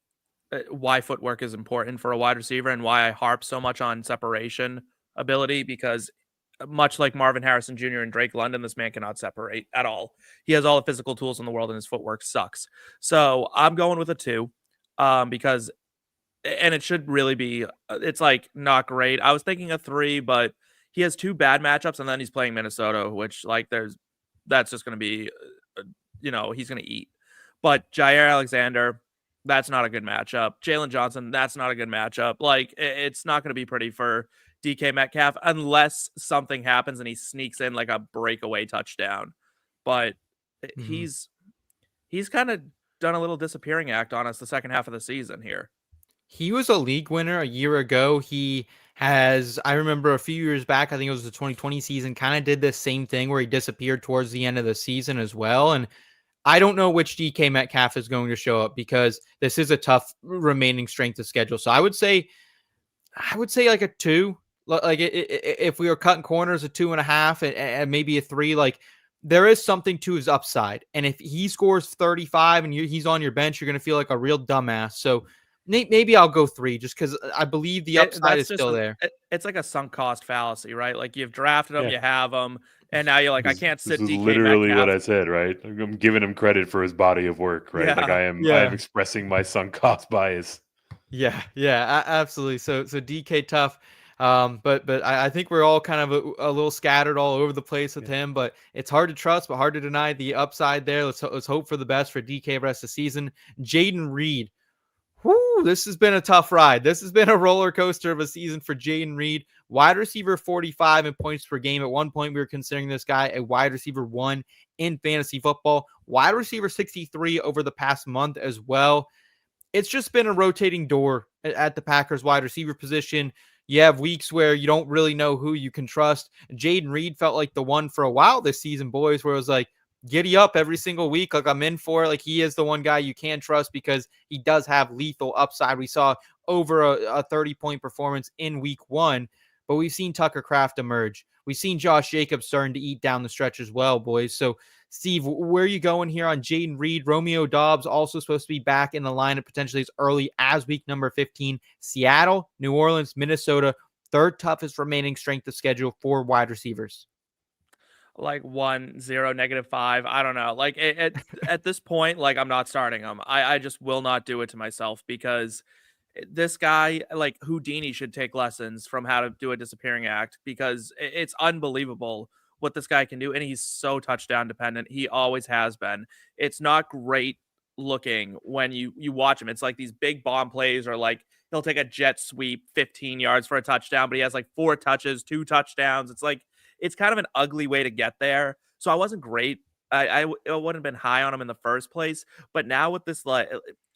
why footwork is important for a wide receiver and why I harp so much on separation ability, because much like Marvin Harrison Jr. and Drake London, this man cannot separate at all. He has all the physical tools in the world and his footwork sucks. So I'm going with a 2 because, and it should really be, it's like not great. I was thinking a 3, but he has 2 bad matchups and then he's playing Minnesota, which like that's just going to be, he's going to eat. But Jair Alexander, that's not a good matchup. Jalen Johnson, that's not a good matchup. Like it's not going to be pretty for DK Metcalf unless something happens and he sneaks in like a breakaway touchdown. But he's kind of done a little disappearing act on us the second half of the season here. He was a league winner a year ago. I remember a few years back, I think it was the 2020 season, kind of did this same thing where he disappeared towards the end of the season as well. And I don't know which DK Metcalf is going to show up because this is a tough remaining strength of schedule. So I would say like a 2. Like if we were cutting corners, a 2.5 and maybe a 3. Like there is something to his upside, and if he scores 35 and he's on your bench, you're going to feel like a real dumbass. So maybe I'll go 3 just because I believe the upside is still there. It's like a sunk cost fallacy, right? Like you've drafted him, you have him, and now you're like, I can't sit. This is DK literally Metcalf. what I said, right? I'm giving him credit for his body of work, right? Like I am expressing my sunk cost bias. Yeah, absolutely. So DK tough. But I think we're all kind of a little scattered all over the place with him, but it's hard to trust, but hard to deny the upside there. Let's hope for the best for DK rest of the season. Jayden Reed. Whoo, this has been a tough ride. This has been a roller coaster of a season for Jayden Reed. Wide receiver 45 in points per game. At one point, we were considering this guy a wide receiver 1 in fantasy football. Wide receiver 63 over the past month as well. It's just been a rotating door at the Packers wide receiver position. You have weeks where you don't really know who you can trust. Jayden Reed felt like the one for a while this season, boys, where it was like, giddy up every single week. Like I'm in for it. Like he is the one guy you can trust because he does have lethal upside. We saw over a 30-point performance in week 1, but we've seen Tucker Kraft emerge. We've seen Josh Jacobs starting to eat down the stretch as well, boys. So Steve, where are you going here on Jayden Reed? Romeo Doubs also supposed to be back in the lineup potentially as early as week number 15. Seattle, New Orleans, Minnesota, 3rd toughest remaining strength of schedule for wide receivers. Like 1, 0, -5. I don't know. Like at this point, like I'm not starting him. I just will not do it to myself because this guy, like Houdini, should take lessons from how to do a disappearing act because it's unbelievable what this guy can do. And he's so touchdown dependent. He always has been. It's not great looking when you watch him. It's like these big bomb plays or like he'll take a jet sweep 15 yards for a touchdown, but he has like 4 touches, 2 touchdowns. It's like, it's kind of an ugly way to get there. So I wasn't great. I wouldn't have been high on him in the first place. But now with this, like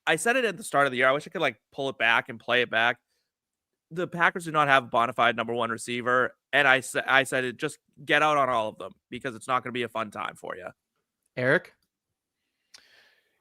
I said it at the start of the year, I wish I could like pull it back and play it back. The Packers do not have a bona fide number 1 receiver. And I said it, just get out on all of them because it's not going to be a fun time for you. Eric?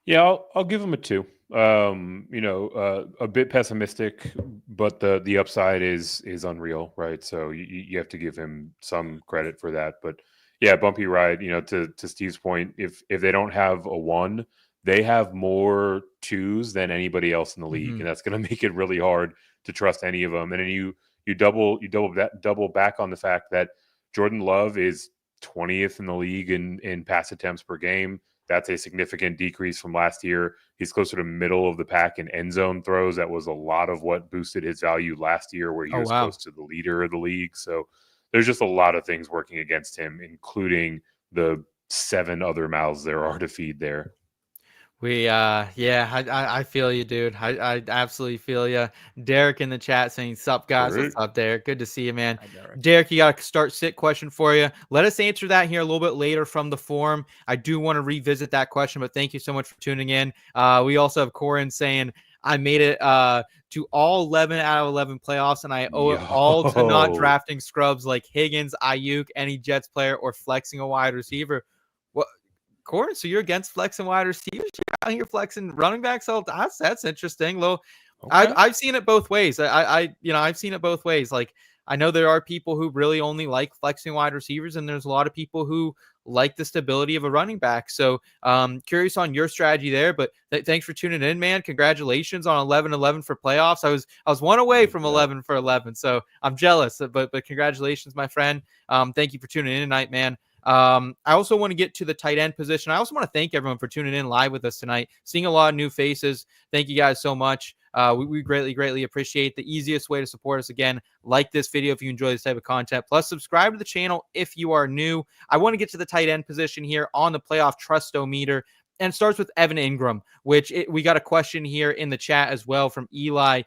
Yeah, I'll give him a 2. A bit pessimistic, but the upside is unreal, right? So you have to give him some credit for that. But yeah, bumpy ride. To Steve's point, if they don't have a 1, they have more 2s than anybody else in the league, and that's going to make it really hard to trust any of them. And then you double back on the fact that Jordan Love is 20th in the league in pass attempts per game. That's a significant decrease from last year. He's closer to middle of the pack in end zone throws. That was a lot of what boosted his value last year, where he was close to the leader of the league. So there's just a lot of things working against him, including the 7 other mouths there are to feed there. I feel you, dude. I absolutely feel you. Derek in the chat saying, "Sup, guys? Great. What's up, Derek? Good to see you, man." Hi, Derek, you got a start sit question for you. Let us answer that here a little bit later from the forum. I do want to revisit that question, but thank you so much for tuning in. We also have Corin saying, "I made it to all 11 out of 11 playoffs, and I owe it all to not drafting scrubs like Higgins, Ayuk, any Jets player, or flexing a wide receiver." Corin, so you're against flexing wide receivers? You're out here flexing running backs? That's interesting. Okay. I've seen it both ways. I've seen it both ways. Like, I know there are people who really only like flexing wide receivers, and there's a lot of people who like the stability of a running back. So curious on your strategy there, but thanks for tuning in, man. Congratulations on 11-11 for playoffs. I was 1 away from 11 for 11, so I'm jealous, but congratulations, my friend. Thank you for tuning in tonight, man. I also want to get to the tight end position. I also want to thank everyone for tuning in live with us tonight. Seeing a lot of new faces. Thank you guys so much. We greatly appreciate. The easiest way to support us, again, like this video if you enjoy this type of content, plus subscribe to the channel if you are new. I want to get to the tight end position here on the playoff trustometer, and it starts with Evan Engram, which we got a question here in the chat as well from Eli.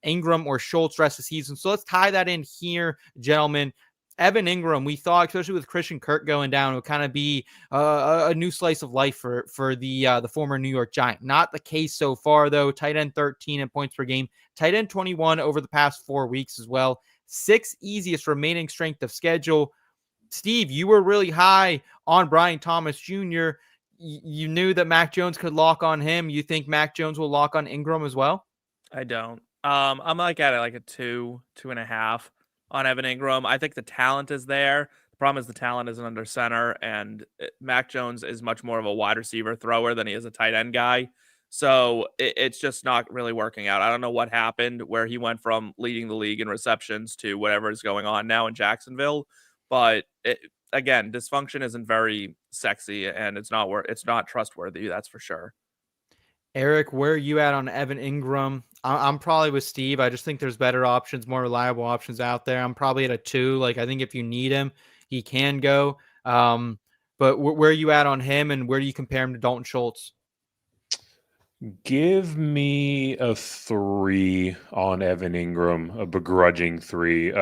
Engram or Schultz rest of the season. So let's tie that in here, gentlemen. Evan Engram, we thought, especially with Christian Kirk going down, it would kind of be a new slice of life for the former New York Giant. Not the case so far, though. Tight end 13 in points per game. Tight end 21 over the past 4 weeks as well. 6th easiest remaining strength of schedule. Steve, you were really high on Brian Thomas Jr. You knew that Mac Jones could lock on him. You think Mac Jones will lock on Engram as well? I don't. I'm at a 2.5. On Evan Engram. I think the talent is there. The problem is the talent isn't under center, and Mac Jones is much more of a wide receiver thrower than he is a tight end guy. So it's just not really working out. I don't know what happened where he went from leading the league in receptions to whatever is going on now in Jacksonville. But again, dysfunction isn't very sexy, and it's not trustworthy. That's for sure. Eric, where are you at on Evan Engram? I'm probably with Steve. I just think there's better options, more reliable options out there. I'm probably at a 2. Like, I think if you need him, he can go. But where are you at on him, and where do you compare him to Dalton Schultz? Give me a 3 on Evan Engram, a begrudging 3.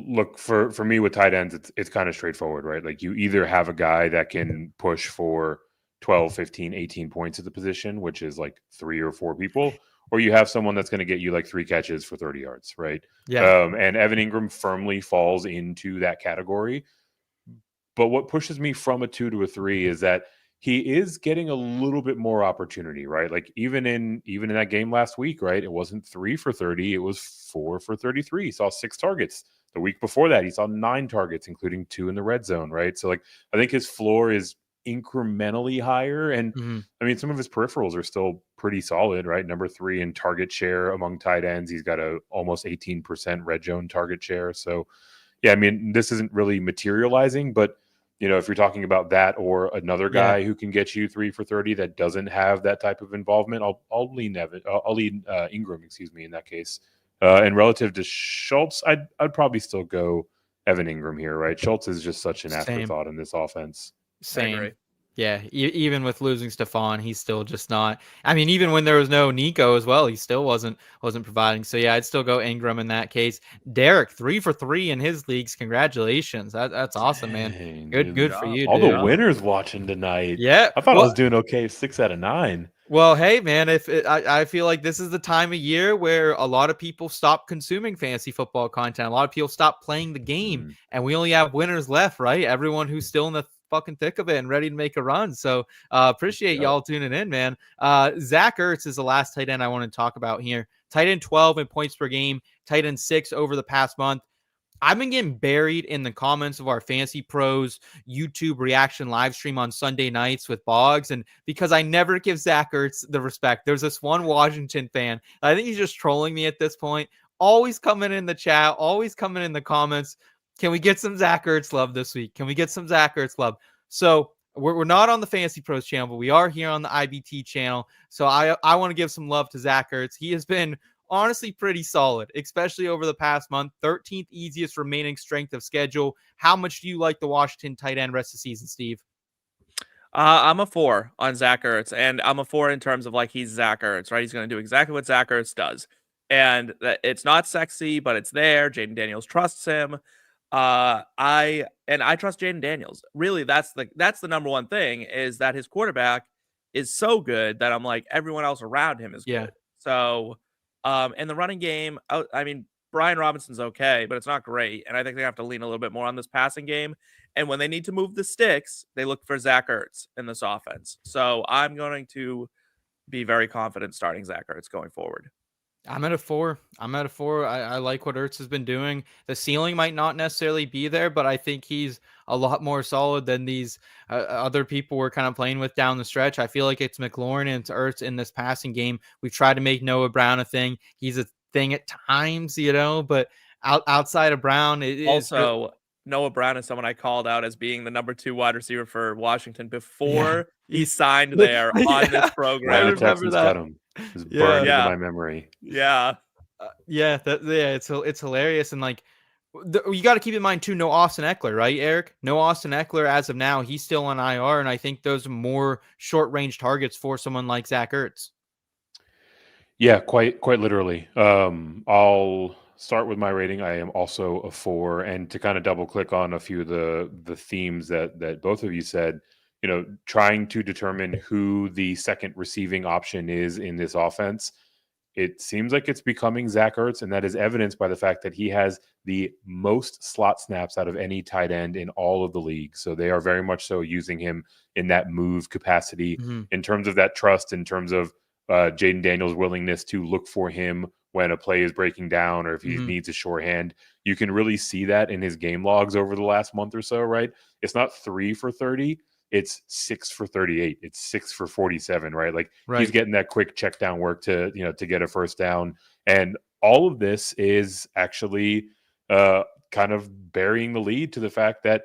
Look, for me with tight ends, it's kind of straightforward, right? Like, you either have a guy that can push for 12, 15, 18 points at the position, which is like 3 or 4 people, or you have someone that's going to get you like 3 catches for 30 yards, right? Yeah. And Evan Engram firmly falls into that category. But what pushes me from a 2 to a 3 is that he is getting a little bit more opportunity, right? Like even in that game last week, right? It wasn't 3 for 30, it was 4 for 33. He saw 6 targets. The week before that, he saw 9 targets, including 2 in the red zone, right? So like, I think his floor is incrementally higher, and I mean, some of his peripherals are still pretty solid, right? Number 3 in target share among tight ends. He's got a almost 18% red zone target share. So yeah, I mean, this isn't really materializing, but if you're talking about that or another guy who can get you 3 for 30 that doesn't have that type of involvement, I'll lean Engram, in that case. And relative to Schultz, I'd probably still go Evan Engram here, right? Schultz is just such an afterthought in this offense. Same. Yeah, even with losing Stephon, he's still just not. I mean, even when there was no Nico as well, he still wasn't providing. So yeah, I'd still go Engram in that case. Derek, 3 for 3 in his leagues. Congratulations. That's awesome, man. Good for you. All the winners watching tonight. Yeah, I thought I was doing okay. 6 out of 9. Well, hey, man, I feel like this is the time of year where a lot of people stop consuming fantasy football content. A lot of people stop playing the game, and we only have winners left, right? Everyone who's still in the fucking thick of it and ready to make a run. So appreciate y'all tuning in, man. Zach Ertz is the last tight end I want to talk about here. Tight end 12 in points per game, tight end 6 over the past month. I've been getting buried in the comments of our Fantasy Pros YouTube reaction live stream on Sunday nights with Boggs, and because I never give Zach Ertz the respect. There's this one Washington fan. I think he's just trolling me at this point. Always coming in the chat, always coming in the comments. Can we get some Zach Ertz love this week? Can we get some Zach Ertz love? So we're not on the Fantasy Pros channel, but we are here on the IBT channel. So I want to give some love to Zach Ertz. He has been honestly pretty solid, especially over the past month. 13th easiest remaining strength of schedule. How much do you like the Washington tight end rest of the season, Steve? I'm a 4 on Zach Ertz, and I'm a 4 in terms of like he's Zach Ertz, right? He's going to do exactly what Zach Ertz does, and it's not sexy, but it's there. Jayden Daniels trusts him. I trust Jayden Daniels. Really, that's the number one thing, is that his quarterback is so good that I'm like, everyone else around him is good. So in the running game, I mean, Brian Robinson's okay, but it's not great. And I think they have to lean a little bit more on this passing game. And when they need to move the sticks, they look for Zach Ertz in this offense. So I'm going to be very confident starting Zach Ertz going forward. I'm at a 4. I like what Ertz has been doing. The ceiling might not necessarily be there, but I think he's a lot more solid than these other people we're kind of playing with down the stretch. I feel like it's McLaurin and it's Ertz in this passing game. We've tried to make Noah Brown a thing. He's a thing at times, but outside of Brown, it also is Noah Brown is someone I called out as being the number 2 wide receiver for Washington before he signed there on this program. I remember that. Cut him. It's burned into my memory. It's hilarious. And like, you got to keep in mind too, no Austin Eckler, right, Eric? No Austin Eckler as of now. He's still on IR, and I think those are more short range targets for someone like Zach Ertz. Yeah, quite literally. I'll start with my rating. I am also a 4, and to kind of double click on a few of the themes that both of you said. Trying to determine who the second receiving option is in this offense, it seems like it's becoming Zach Ertz, and that is evidenced by the fact that he has the most slot snaps out of any tight end in all of the league. So they are very much so using him in that move capacity, in terms of that trust, in terms of Jayden Daniels' willingness to look for him when a play is breaking down or if he needs a shorthand. You can really see that in his game logs over the last month or so, right? It's not 3 for 30. It's 6 for 38. It's 6 for 47, right? Like he's getting that quick check down work to get a first down. And all of this is actually kind of burying the lead to the fact that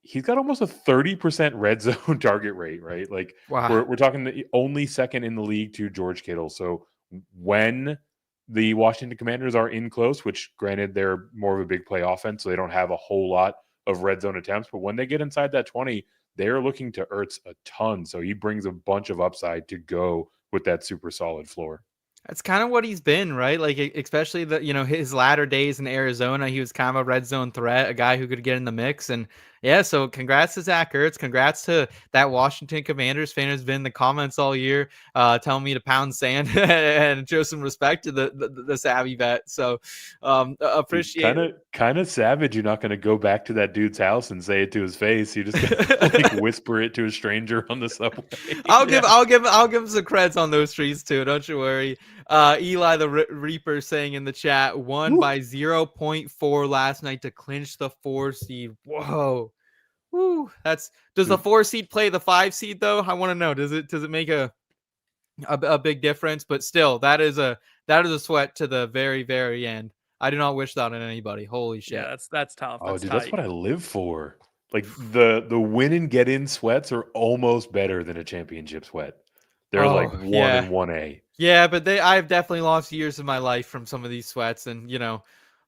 he's got almost a 30% red zone target rate, right? Like we're talking the only second in the league to George Kittle. So when the Washington Commanders are in close, which granted they're more of a big play offense, so they don't have a whole lot of red zone attempts, but when they get inside that 20, they're looking to Ertz a ton. So he brings a bunch of upside to go with that super solid floor. That's kind of what he's been, right? Like, especially his latter days in Arizona, he was kind of a red zone threat, a guy who could get in the mix. And yeah, so congrats to Zach Ertz. Congrats to that Washington Commanders fan who's been in the comments all year telling me to pound sand and show some respect to the savvy vet. So appreciate it. Kind of savage. You're not going to go back to that dude's house and say it to his face. You just like whisper it to a stranger on the subway. I'll give him some creds on those trees too. Don't you worry. Eli the Reaper saying in the chat, won by 0.4 last night to clinch the 4 seed. Whoa. Woo. Does the 4 seed play the 5 seed though? I want to know. Does it make a big difference? But still, that is a sweat to the very, very end. I do not wish that on anybody. Holy shit. Yeah, that's tough. That's what I live for. Like the win and get in sweats are almost better than a championship sweat. They're like 1 and 1A. Yeah, but I've definitely lost years of my life from some of these sweats, and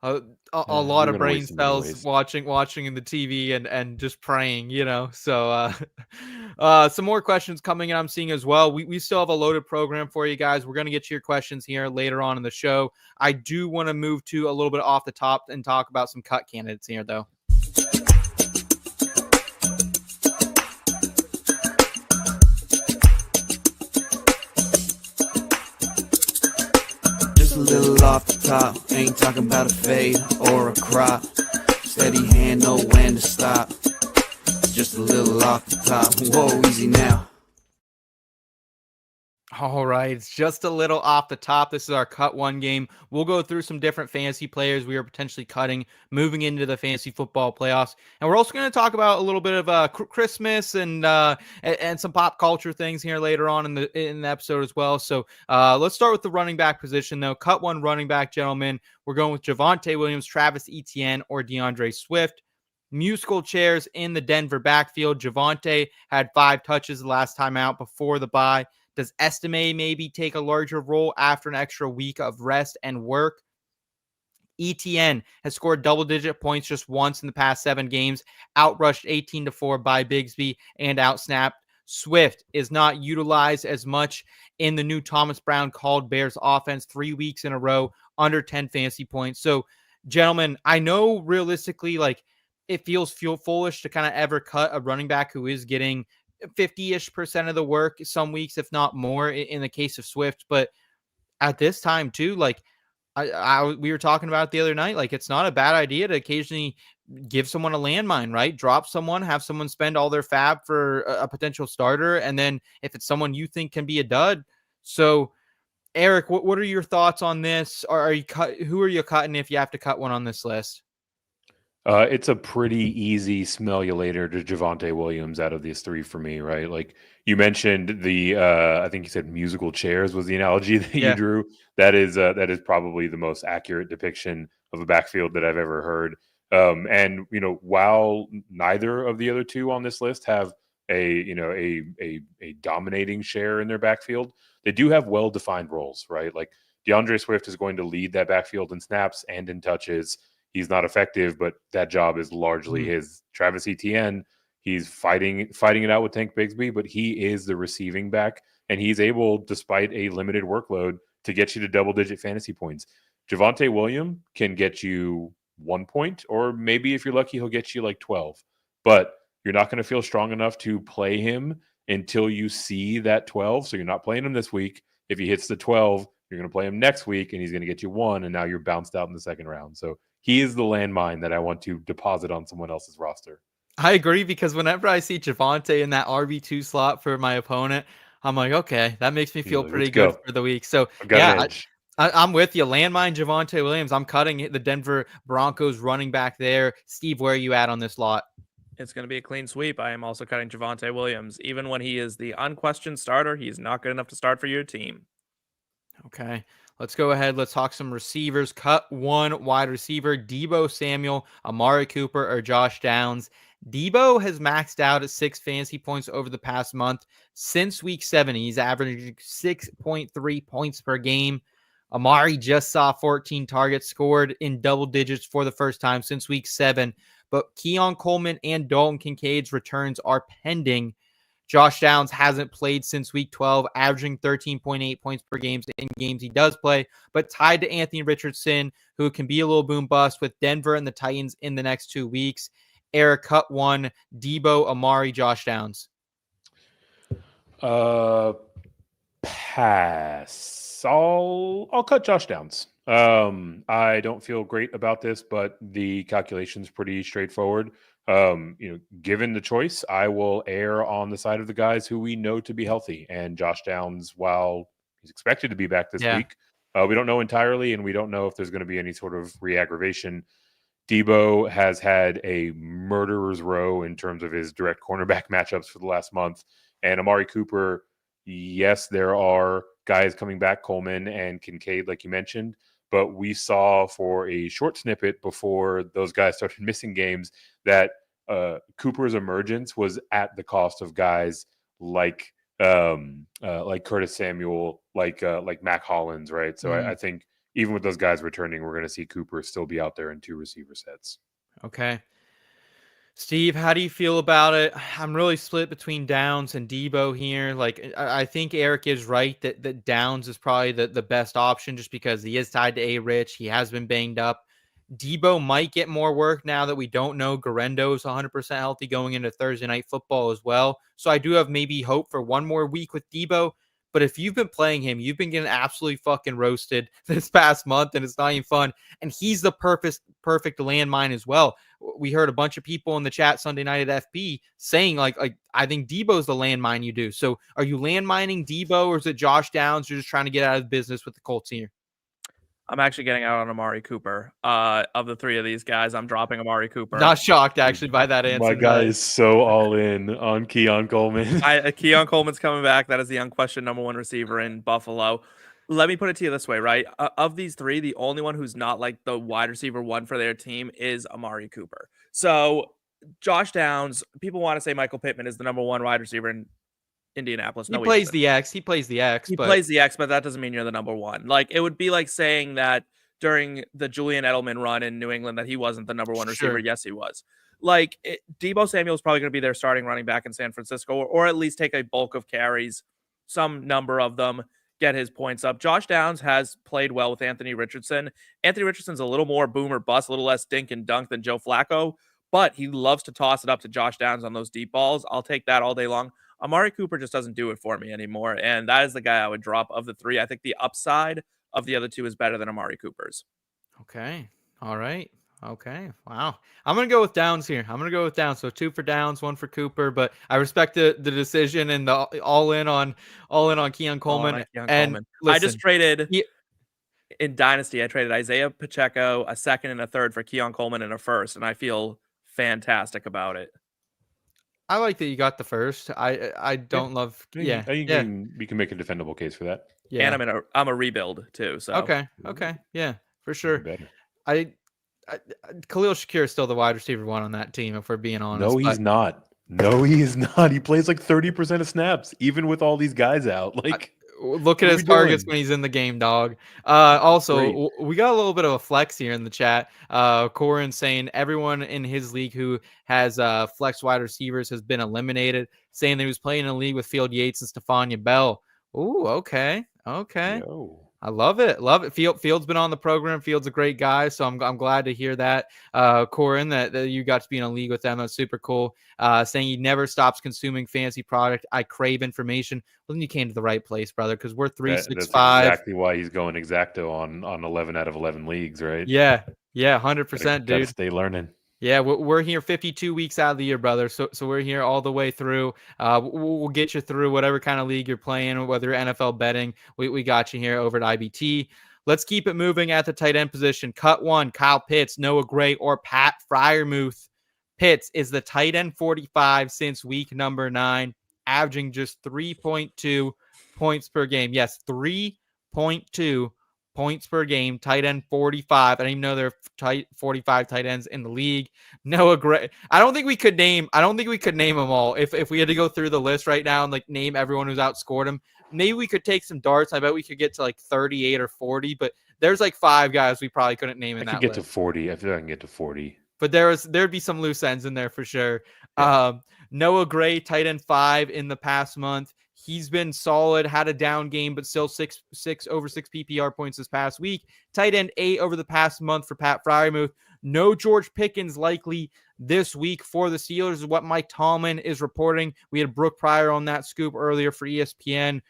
a lot of brain cells watching in the TV and just praying, So some more questions coming in I'm seeing as well. We still have a loaded program for you guys. We're going to get to your questions here later on in the show. I do want to move to a little bit off the top and talk about some cut candidates here, though. off the top. Ain't talking about a fade or a crop. Steady hand, know when to stop. Just a little off the top. Whoa, easy now. All right, it's just a little off the top. This is our cut one game. We'll go through some different fantasy players we are potentially cutting moving into the fantasy football playoffs, and we're also going to talk about a little bit of Christmas and some pop culture things here later on in the episode as well. So let's start with the running back position, though. Cut one running back, gentlemen. We're going with Javonte Williams, Travis Etienne, or DeAndre Swift. Musical chairs in the Denver backfield. Javonte had 5 touches the last time out before the bye. Does Estime maybe take a larger role after an extra week of rest and work? Etienne has scored double-digit points just once in the past 7 games, outrushed 18-4 by Bigsby, and outsnapped. Swift is not utilized as much in the new Thomas Brown called Bears offense 3 weeks in a row, under 10 fantasy points. So, gentlemen, I know realistically, like, it feels foolish to kind of ever cut a running back who is getting 50-ish% of the work some weeks, if not more, in the case of Swift. But at this time too, like we were talking about it the other night, like it's not a bad idea to occasionally give someone a landmine, right? Drop someone, have someone spend all their fab for a potential starter. And then if it's someone you think can be a dud. So Eric, what are your thoughts on this? Or who are you cutting if you have to cut one on this list? It's a pretty easy smell you later to Javonte Williams out of these 3 for me, right? Like you mentioned I think you said musical chairs was the analogy that you drew. That is probably the most accurate depiction of a backfield that I've ever heard. And while neither of the other 2 on this list have a dominating share in their backfield, they do have well-defined roles, right? Like DeAndre Swift is going to lead that backfield in snaps and in touches. He's not effective, but that job is largely his. Travis Etienne, he's fighting it out with Tank Bigsby, but he is the receiving back, and he's able, despite a limited workload, to get you to double-digit fantasy points. Javonte Williams can get you 1 point, or maybe if you're lucky, he'll get you like 12. But you're not going to feel strong enough to play him until you see that 12, so you're not playing him this week. If he hits the 12, you're going to play him next week, and he's going to get you 1, and now you're bounced out in the second round. So he is the landmine that I want to deposit on someone else's roster. I agree, because whenever I see Javonte in that RB2 slot for my opponent, I'm like, okay, that makes me feel pretty good for the week. So yeah, I'm with you. Landmine Javonte Williams. I'm cutting the Denver Broncos running back there. Steve, where are you at on this lot? It's going to be a clean sweep. I am also cutting Javonte Williams. Even when he is the unquestioned starter, he's not good enough to start for your team. Okay. Let's go ahead. Let's talk some receivers. Cut 1 wide receiver, Deebo Samuel, Amari Cooper, or Josh Downs. Deebo has maxed out at 6 fantasy points over the past month. Since week 7, he's averaging 6.3 points per game. Amari just saw 14 targets, scored in double digits for the first time since week 7. But Keon Coleman and Dalton Kincaid's returns are pending. Josh Downs hasn't played since week 12, averaging 13.8 points per game in games he does play, but tied to Anthony Richardson, who can be a little boom bust with Denver and the Titans in the next 2 weeks. Eric, cut 1, Deebo, Amari, Josh Downs. Pass. I'll cut Josh Downs. I don't feel great about this, but the calculation's pretty straightforward. Given the choice, I will err on the side of the guys who we know to be healthy. And Josh Downs, while he's expected to be back this week, we don't know entirely, and we don't know if there's going to be any sort of re-aggravation. Deebo has had a murderer's row in terms of his direct cornerback matchups for the last month. And Amari Cooper, yes, there are guys coming back, Coleman and Kincaid, like you mentioned. But we saw for a short snippet before those guys started missing games that Cooper's emergence was at the cost of guys like Curtis Samuel, like Mac Hollins, right? So I think even with those guys returning, we're going to see Cooper still be out there in 2 receiver sets. Okay. Steve, how do you feel about it? I'm really split between Downs and Deebo here. Like, I think Eric is right that Downs is probably the best option just because he is tied to A-Rich. He has been banged up. Deebo might get more work now that we don't know Garendo is 100% healthy going into Thursday Night Football as well. So I do have maybe hope for 1 more week with Deebo. But if you've been playing him, you've been getting absolutely fucking roasted this past month, and it's not even fun. And he's the perfect landmine as well. We heard a bunch of people in the chat Sunday night at FB saying like I think Deebo's the landmine you do. So are you landmining Deebo, or is it Josh Downs? You're just trying to get out of business with the Colts here. I'm actually getting out on Amari Cooper. Of the three of these guys, I'm dropping Amari Cooper. Not shocked, actually, by that answer. My guy is so all in on Keon Coleman. Keon Coleman's coming back. That is the unquestioned number one receiver in Buffalo. Let me put it to you this way, right? Of these three, the only one who's not like the wide receiver one for their team is Amari Cooper. So Josh Downs, people want to say Michael Pittman is the number one wide receiver in Indianapolis. No, he plays the X. He plays the X. He plays the X, but that doesn't mean you're the number one. Like, it would be like saying that during the Julian Edelman run in New England that he wasn't the number one receiver. Yes, he was. Like, Deebo Samuel is probably going to be their starting running back in San Francisco, or at least take a bulk of carries, some number of them, get his points up. Josh Downs has played well with Anthony Richardson. Anthony Richardson's a little more boom or bust, a little less dink and dunk than Joe Flacco, but he loves to toss it up to Josh Downs on those deep balls. I'll take that all day long. Amari Cooper just doesn't do it for me anymore, and that is the guy I would drop of the three. I think the upside of the other two is better than Amari Cooper's. Okay. All right. Okay. Wow. I'm going to go with Downs here. So 2 for Downs, 1 for Cooper, but I respect the decision and the all in on Keon Coleman. Listen, I just traded in Dynasty. I traded Isaiah Pacheco, a second and a third for Keon Coleman and a first, and I feel fantastic about it. I like that you got the first. I don't love. Yeah. You can make a defendable case for that. Yeah. And I'm a rebuild too. So okay. Yeah, for sure. Khalil Shakir is still the wide receiver one on that team, if we're being honest. No, he's not. No, he is not. He plays like 30% of snaps, even with all these guys out. Like, look at his targets when he's in the game, dog. Also, we got a little bit of a flex here in the chat. Corin saying everyone in his league who has flex wide receivers has been eliminated, saying that he was playing in a league with Field Yates and Stephania Bell. Ooh, okay. Yo. I love it. Field's been on the program. Field's a great guy, so I'm glad to hear that, Corin, that you got to be in a league with them. That's super cool. Saying he never stops consuming fantasy product. I crave information. Well, then you came to the right place, brother, because we're 365. That's exactly why he's going exacto on 11 out of 11 leagues, right? Yeah, 100%, dude. Gotta stay learning. Yeah, we're here 52 weeks out of the year, brother. So we're here all the way through. We'll get you through whatever kind of league you're playing, whether NFL betting. We got you here over at IBT. Let's keep it moving at the tight end position. Cut 1, Kyle Pitts, Noah Gray, or Pat Freiermuth. Pitts is the tight end 45 since week number 9, averaging just 3.2 points per game. Yes, 3.2 points per game, tight end 45. I don't even know there are 45 tight ends in the league. Noah Gray. I don't think we could name them all. If we had to go through the list right now and like name everyone who's outscored him, maybe we could take some darts. I bet we could get to like 38 or 40, but there's like 5 guys we probably couldn't name in that list. I could get to 40. I feel like I can get to 40. But there'd be some loose ends in there for sure. Yeah. Noah Gray, tight end 5 in the past month. He's been solid, had a down game, but still 6 over 6 PPR points this past week. Tight end 8 over the past month for Pat Freiermuth. No George Pickens likely this week for the Steelers is what Mike Tomlin is reporting. We had Brooke Pryor on that scoop earlier for ESPN.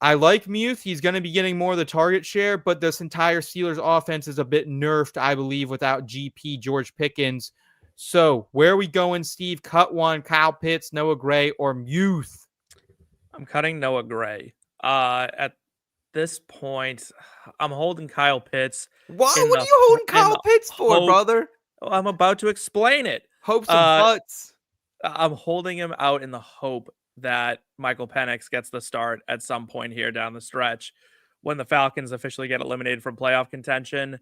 I like Muth. He's going to be getting more of the target share, but this entire Steelers offense is a bit nerfed, I believe, without GP George Pickens. So where are we going, Steve? Cut 1, Kyle Pitts, Noah Gray, or Muth? I'm cutting Noah Gray. At this point, I'm holding Kyle Pitts. Why? What are you holding Kyle Pitts for, brother? I'm about to explain it. Hopes and butts. I'm holding him out in the hope that Michael Penix gets the start at some point here down the stretch when the Falcons officially get eliminated from playoff contention.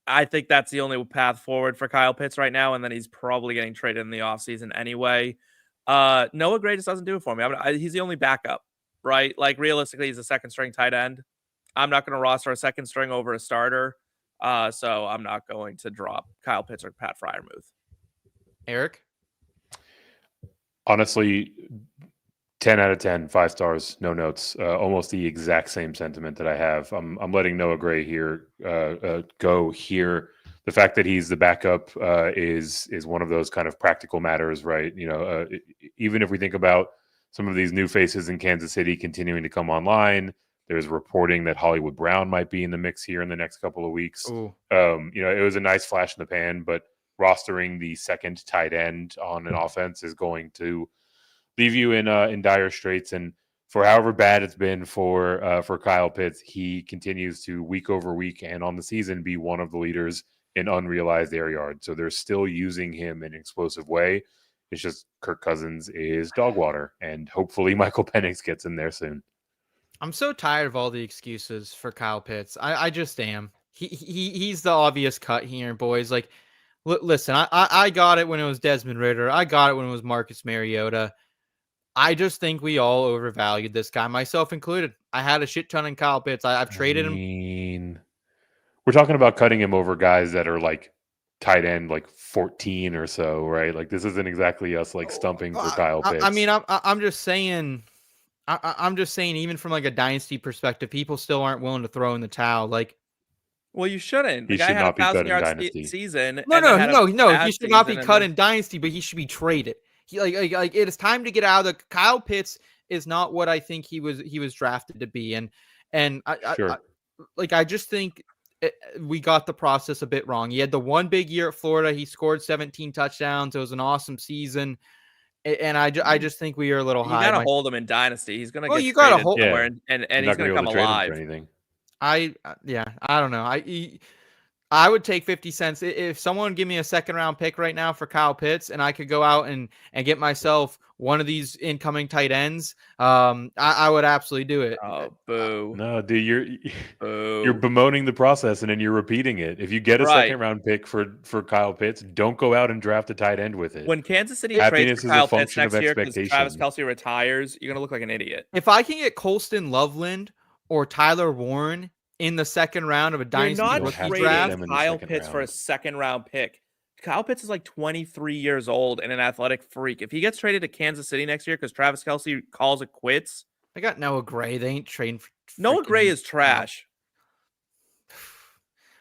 I think that's the only path forward for Kyle Pitts right now, and then he's probably getting traded in the offseason anyway. Noah Gray just doesn't do it for me. He's the only backup, right? Like, realistically, he's a second string tight end. I'm not going to roster a second string over a starter. So I'm not going to drop Kyle Pitts or Pat Freiermuth. Eric? Honestly, 10 out of 10, 5 stars, no notes. Almost the exact same sentiment that I have. I'm letting Noah Gray here go here. The fact that he's the backup is one of those kind of practical matters, right? You know, even if we think about some of these new faces in Kansas City continuing to come online. There's reporting that Hollywood Brown might be in the mix here in the next couple of weeks. It was a nice flash in the pan, but rostering the second tight end on an offense is going to leave you in dire straits. And for however bad it's been for Kyle Pitts, he continues to week over week and on the season be one of the leaders in unrealized air yards. So they're still using him in an explosive way. It's just Kirk Cousins is dog water, and hopefully Michael Penix gets in there soon. I'm so tired of all the excuses for Kyle Pitts. I just am. He's the obvious cut here, boys. Like, listen, I got it when it was Desmond Ridder. I got it when it was Marcus Mariota. I just think we all overvalued this guy, myself included. I had a shit ton in Kyle Pitts. I've traded him. We're talking about cutting him over guys that are like tight end, like 14 or so, right? Like this isn't exactly us like stumping for Kyle Pitts. I'm just saying. I'm just saying, even from like a dynasty perspective, people still aren't willing to throw in the towel. Like, well, you shouldn't. He should not be cut in dynasty Season. No. He should not be cut in dynasty, but he should be traded. He like it is time to get out of the. Kyle Pitts is not what I think he was drafted to be, and I just think we got the process a bit wrong. He had the one big year at Florida. He scored 17 touchdowns. It was an awesome season. And I just think we are a little high. You gotta hold him in dynasty. He's gonna get you gotta hold somewhere, and he's gonna come alive. I don't know. I would take 50 cents if someone would give me a second round pick right now for Kyle Pitts, and I could go out and get myself one of these incoming tight ends. I would absolutely do it. Oh, boo! No, dude, you're bemoaning the process and then you're repeating it. If you get a second round pick for Kyle Pitts, don't go out and draft a tight end with it. When Kansas City trades for Kyle Pitts next year because Travis Kelce retires, you're gonna look like an idiot. If I can get Colston Loveland or Tyler Warren in the second round of a dynasty draft, Kyle Pitts for a second round pick. Kyle Pitts is like 23 years old and an athletic freak. If he gets traded to Kansas City next year because Travis Kelce calls it quits, I got Noah Gray. They ain't trading for Noah Gray is trash.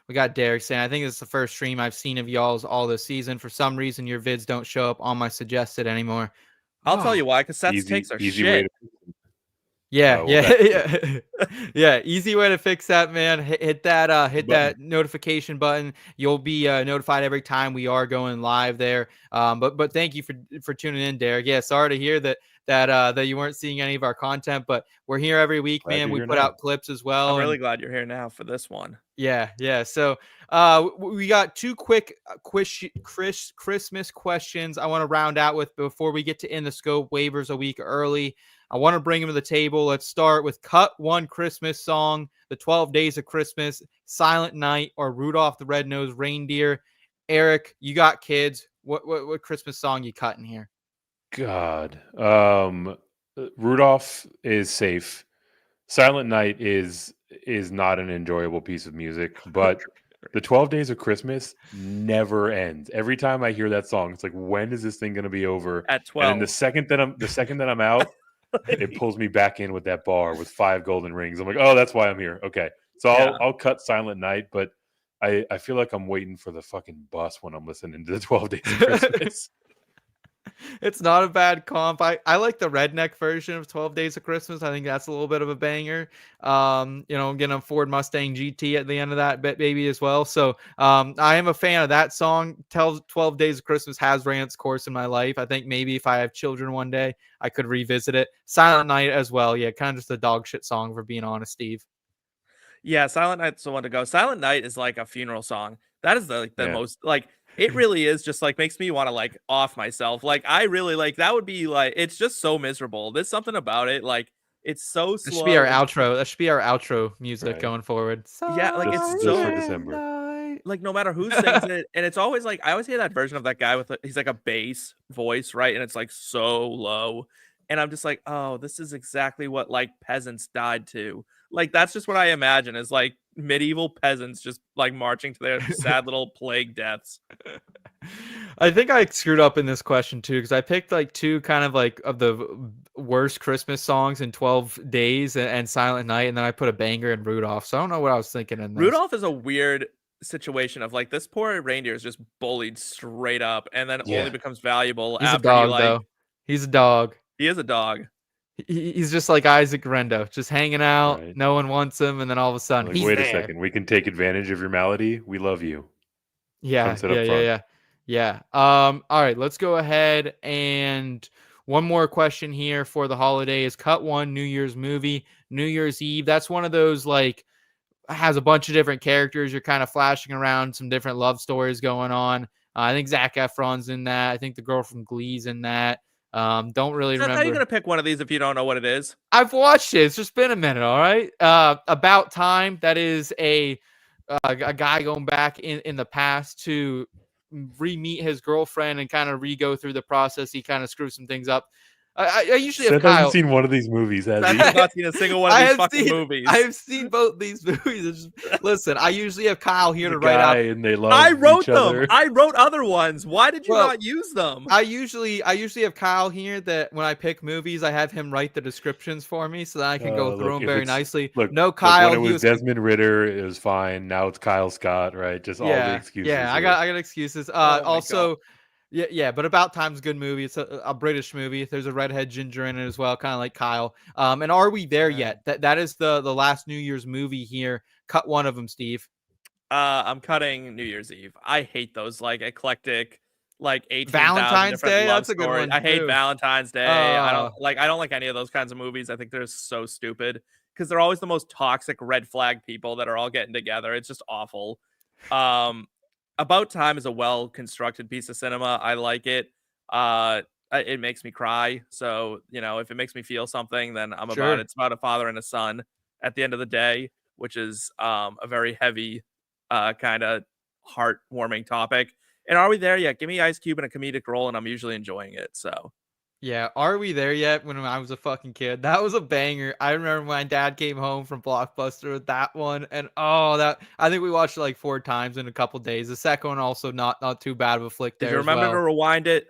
We got Derek saying, I think this is the first stream I've seen of y'all's all this season. For some reason, your vids don't show up on my suggested anymore. I'll tell you why, because Seth's takes are shit. Yeah. Easy way to fix that, man. Hit that notification button. You'll be notified every time we are going live there. But thank you for tuning in, Derek. Yeah, sorry to hear that you weren't seeing any of our content, but we're here every week, man. We put out clips as well. I'm really glad you're here now for this one. Yeah. So we got two quick Christmas questions I want to round out with before we get to In the Scope waivers a week early. I want to bring them to the table. Let's start with cut one Christmas song, The 12 Days of Christmas, Silent Night, or Rudolph the Red-Nosed Reindeer. Eric, you got kids. What Christmas song you cutting here? God. Rudolph is safe. Silent Night is not an enjoyable piece of music, but the 12 Days of Christmas never ends. Every time I hear that song, it's like, when is this thing going to be over? At 12. And the second that I'm out, it pulls me back in with that bar with 5 golden rings. I'm like, oh, that's why I'm here. Okay. So I'll cut Silent Night, but I feel like I'm waiting for the fucking bus when I'm listening to the 12 Days of Christmas. It's not a bad comp. I like the redneck version of 12 Days of Christmas. I think that's a little bit of a banger. Getting a Ford Mustang GT at the end of that baby as well. So I am a fan of that song. 12 Days of Christmas has ran its course in my life. I think maybe if I have children one day, I could revisit it. Silent Night as well. Yeah, kind of just a dog shit song, for being honest, Steve. Yeah, Silent Night's the one to go. Silent Night is like a funeral song. That is the most like. It really is just like makes me want to like off myself. Like I really like that would be like it's just so miserable. There's something about it like it's so slow. That should be our outro. That should be our outro music going forward. Yeah, like it's so for December. Like no matter who sings it, and it's always like I always hear that version of that guy with he's like a bass voice, right? And it's like so low, and I'm just like, oh, this is exactly what like peasants died to. Like that's just what I imagine is like medieval peasants just like marching to their sad little plague deaths. I think I screwed up in this question too, because I picked like two kind of like of the worst Christmas songs in 12 Days and Silent Night, and then I put a banger in Rudolph. So I don't know what I was thinking in this. Rudolph is a weird situation of like this poor reindeer is just bullied straight up and then only becomes valuable He's after a dog, though. He's a dog. He is a dog. He's just like Isaac Rendo, just hanging out. Right. No one wants him, and then all of a sudden Like, he's wait there. a second, we can take advantage of your malady. We love you. Yeah, Come sit up front. yeah. All right, let's go ahead and one more question here for the holidays. Cut one, New Year's movie, New Year's Eve. That's one of those like has a bunch of different characters. You're kind of flashing around some different love stories going on. I think Zac Efron's in that. I think the girl from Glee's in that. Don't really Seth, how are you remember. gonna pick one of these if you don't know what it is? I've watched it. It's just been a minute. All right. About Time. That is a guy going back in the past to re-meet his girlfriend and kind of re-go through the process. He kind of screws some things up. I usually have Seth hasn't Kyle. seen one of these movies, has Seth he? has not seen a single one of these fucking movies. I have seen both these movies. It's just, listen, I usually have Kyle here to The write out. guy and they love I wrote each them. other. I wrote other ones. Why did you Well, not use them? I usually have Kyle here that when I pick movies, I have him write the descriptions for me so that I can go through Look, them if very it's- nicely. Look, No, look, Kyle. when it he was Desmond Ritter, it was fine. Now it's Kyle Scott, right? Just all the excuses. Yeah, I here. got excuses. my Also, yeah, but About Time's a good movie. It's a British movie. There's a redhead ginger in it as well, kind of like Kyle. And Are We There Yet? That is the last New Year's movie here. Cut one of them, Steve. I'm cutting New Year's Eve. I hate those like eclectic, like 18,000 Valentine's different Day? love That's a good stories. one, I hate too. Valentine's Day. I don't like any of those kinds of movies. I think they're so stupid because they're always the most toxic red flag people that are all getting together. It's just awful. About Time is a well constructed piece of cinema. I like it. It makes me cry. So, if it makes me feel something, then I'm Sure. about it. It's about a father and a son at the end of the day, which is a very heavy, kind of heartwarming topic. And Are We There Yet? Give me Ice Cube in a comedic role, and I'm usually enjoying it. So, Yeah, Are We There Yet? When I was a fucking kid, that was a banger. I remember my dad came home from Blockbuster with that one, and I think we watched it like 4 times in a couple days. The second one also not too bad of a flick did there you as remember well. to rewind it?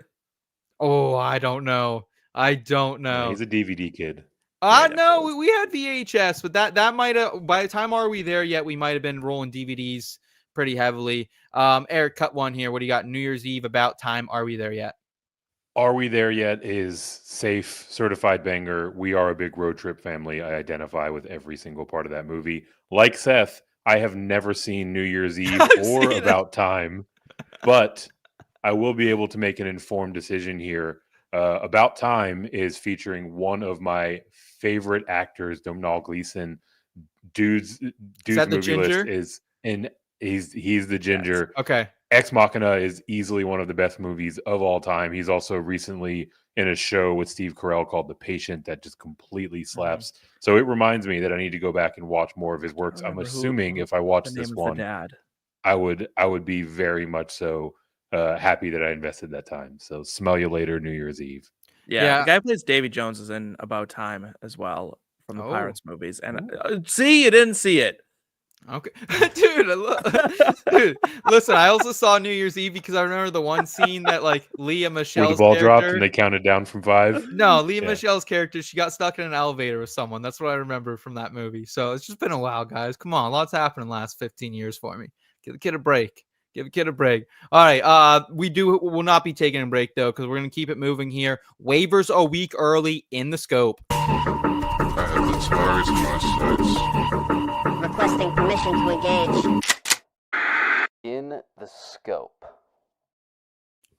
Oh, I don't know. Yeah, he's a DVD kid. No, we had VHS, but that might have by the time Are We There Yet? We might have been rolling DVDs pretty heavily. Eric, cut one here. What do you got? New Year's Eve, About Time, Are We There Yet? Are We There Yet is safe, certified banger. We are a big road trip family. I identify with every single part of that movie. Like Seth, I have never seen New Year's Eve or About Time, but I will be able to make an informed decision here. About Time is featuring one of my favorite actors, Domhnall Gleeson. Dude's that the movie ginger? list is in. He's the ginger. Yes. Okay. Ex Machina is easily one of the best movies of all time. He's also recently in a show with Steve Carell called The Patient that just completely slaps. So it reminds me that I need to go back and watch more of his works. I'm assuming if I watch this one, I would be very much so happy that I invested that time. So smell you later, New Year's Eve. Yeah. The guy who plays Davy Jones is in About Time as well from the Pirates movies. And see, you didn't see it. Okay, dude, listen. I also saw New Year's Eve because I remember the one scene that like Leah Michelle's where the ball character, dropped and they counted down from 5. No, Leah Michelle's character, she got stuck in an elevator with someone. That's what I remember from that movie. So it's just been a while, guys. Come on, lots happened in the last 15 years for me. Give the kid a break. Give a kid a break. All right. We'll not be taking a break though because we're gonna keep it moving here. Waivers a week early in the scope. I have the targets in my sights. Requesting permission to engage. In the scope.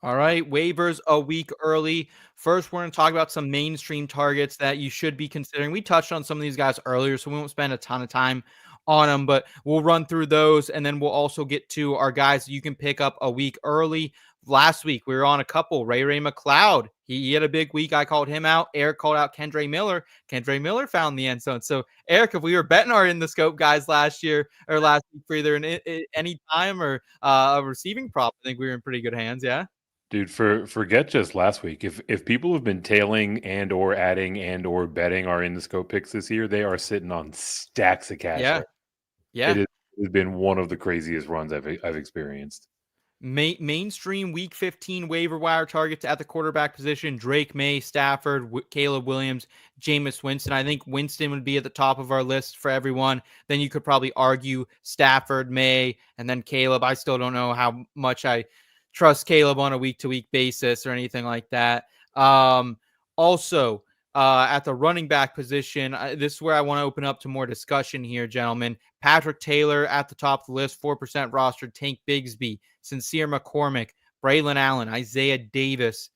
All right, waivers a week early. First, we're going to talk about some mainstream targets that you should be considering. We touched on some of these guys earlier, so we won't spend a ton of time on them, but we'll run through those, and then we'll also get to our guys that you can pick up a week early. Last week, we were on a couple. Ray McLeod, he had a big week. I called him out. Eric called out Kendre Miller. Kendre Miller found the end zone. So, Eric, if we were betting our in the scope guys last week for either any time or a receiving prop, I think we were in pretty good hands. Yeah. Dude, forget just last week. If people have been tailing and or adding and or betting our in the scope picks this year, they are sitting on stacks of cash. Yeah. It has been one of the craziest runs I've experienced. Mainstream week 15 waiver wire targets at the quarterback position: Drake, Maye, Stafford, Caleb Williams, Jameis Winston. I think Winston would be at the top of our list for everyone. Then you could probably argue Stafford, Maye, and then Caleb. I still don't know how much I trust Caleb on a week-to-week basis or anything like that. Also, At the running back position, this is where I want to open up to more discussion here, gentlemen. Patrick Taylor at the top of the list, 4% rostered. Tank Bigsby, Sincere McCormick, Braylon Allen, Isaiah Davis.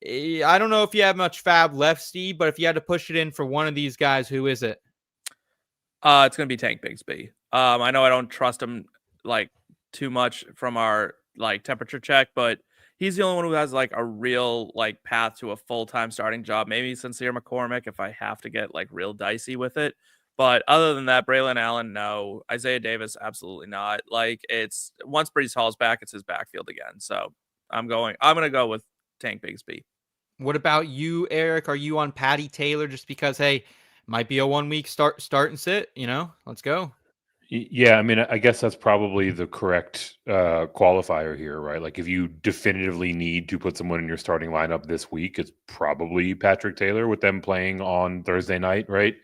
I don't know if you have much fab left, Steve, but if you had to push it in for one of these guys, who is it? It's going to be Tank Bigsby. I know I don't trust him like too much from our like temperature check, but he's the only one who has like a real like path to a full-time starting job. Maybe Sincere McCormick if I have to get like real dicey with it. But other than that, Braylon Allen, no. Isaiah Davis, absolutely not. Like it's once Breece Hall's back, it's his backfield again. So I'm gonna go with Tank Bigsby. What about you, Eric? Are you on Patty Taylor just because, hey, might be a 1 week start and sit, let's go. Yeah, I mean, I guess that's probably the correct qualifier here, right? Like if you definitively need to put someone in your starting lineup this week, it's probably Patrick Taylor with them playing on Thursday night, right?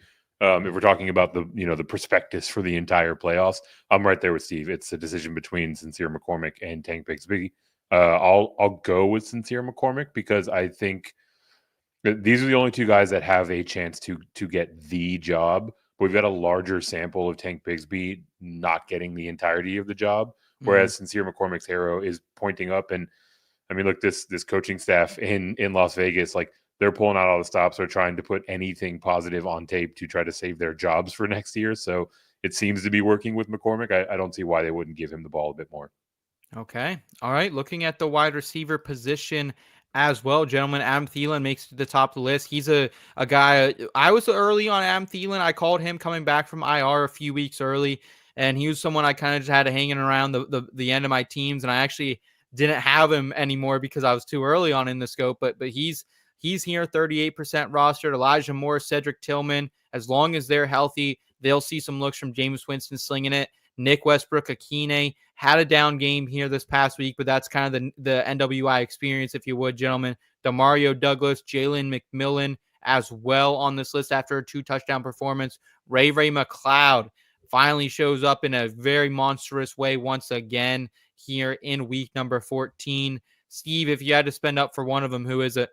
If we're talking about the prospectus for the entire playoffs, I'm right there with Steve. It's a decision between Sincere McCormick and Tank Bigsby. I'll go with Sincere McCormick because I think these are the only two guys that have a chance to get the job. But we've got a larger sample of Tank Bigsby not getting the entirety of the job, whereas Sincere McCormick's arrow is pointing up. And I mean, look, this coaching staff in Las Vegas, like they're pulling out all the stops. They're trying to put anything positive on tape to try to save their jobs for next year. So it seems to be working with McCormick. I don't see why they wouldn't give him the ball a bit more. Okay. All right. Looking at the wide receiver position as well, gentlemen, Adam Thielen makes it to the top of the list. He's a guy. I was early on Adam Thielen. I called him coming back from IR a few weeks early, and he was someone I kind of just had hanging around the end of my teams, and I actually didn't have him anymore because I was too early on in the scope. But he's here, 38% rostered. Elijah Moore, Cedric Tillman, as long as they're healthy, they'll see some looks from Jameis Winston slinging it. Nick Westbrook-Akine had a down game here this past week, but that's kind of the NWI experience, if you would, gentlemen. Demario Douglas, Jalen McMillan as well on this list after a 2-touchdown performance. Ray McLeod finally shows up in a very monstrous way once again here in week number 14. Steve, if you had to spend up for one of them, who is it?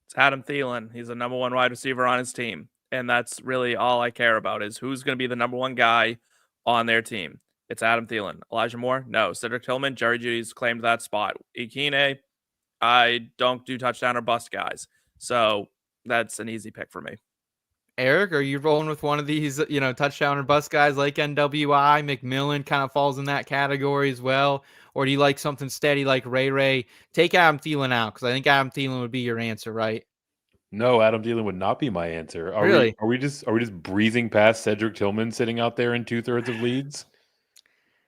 It's Adam Thielen. He's the number one wide receiver on his team. And that's really all I care about is who's going to be the number one guy on their team. It's Adam Thielen. Elijah Moore? No. Cedric Tillman? Jerry Jeudy's claimed that spot. Akine? I don't do touchdown or bust guys. So that's an easy pick for me. Eric, are you rolling with one of these, touchdown or bust guys like NWI? McMillan kind of falls in that category as well. Or do you like something steady like Ray? Take Adam Thielen out because I think Adam Thielen would be your answer, right? No, Adam Thielen would not be my answer. Really? Are we just breezing past Cedric Tillman sitting out there in 2/3 of leagues?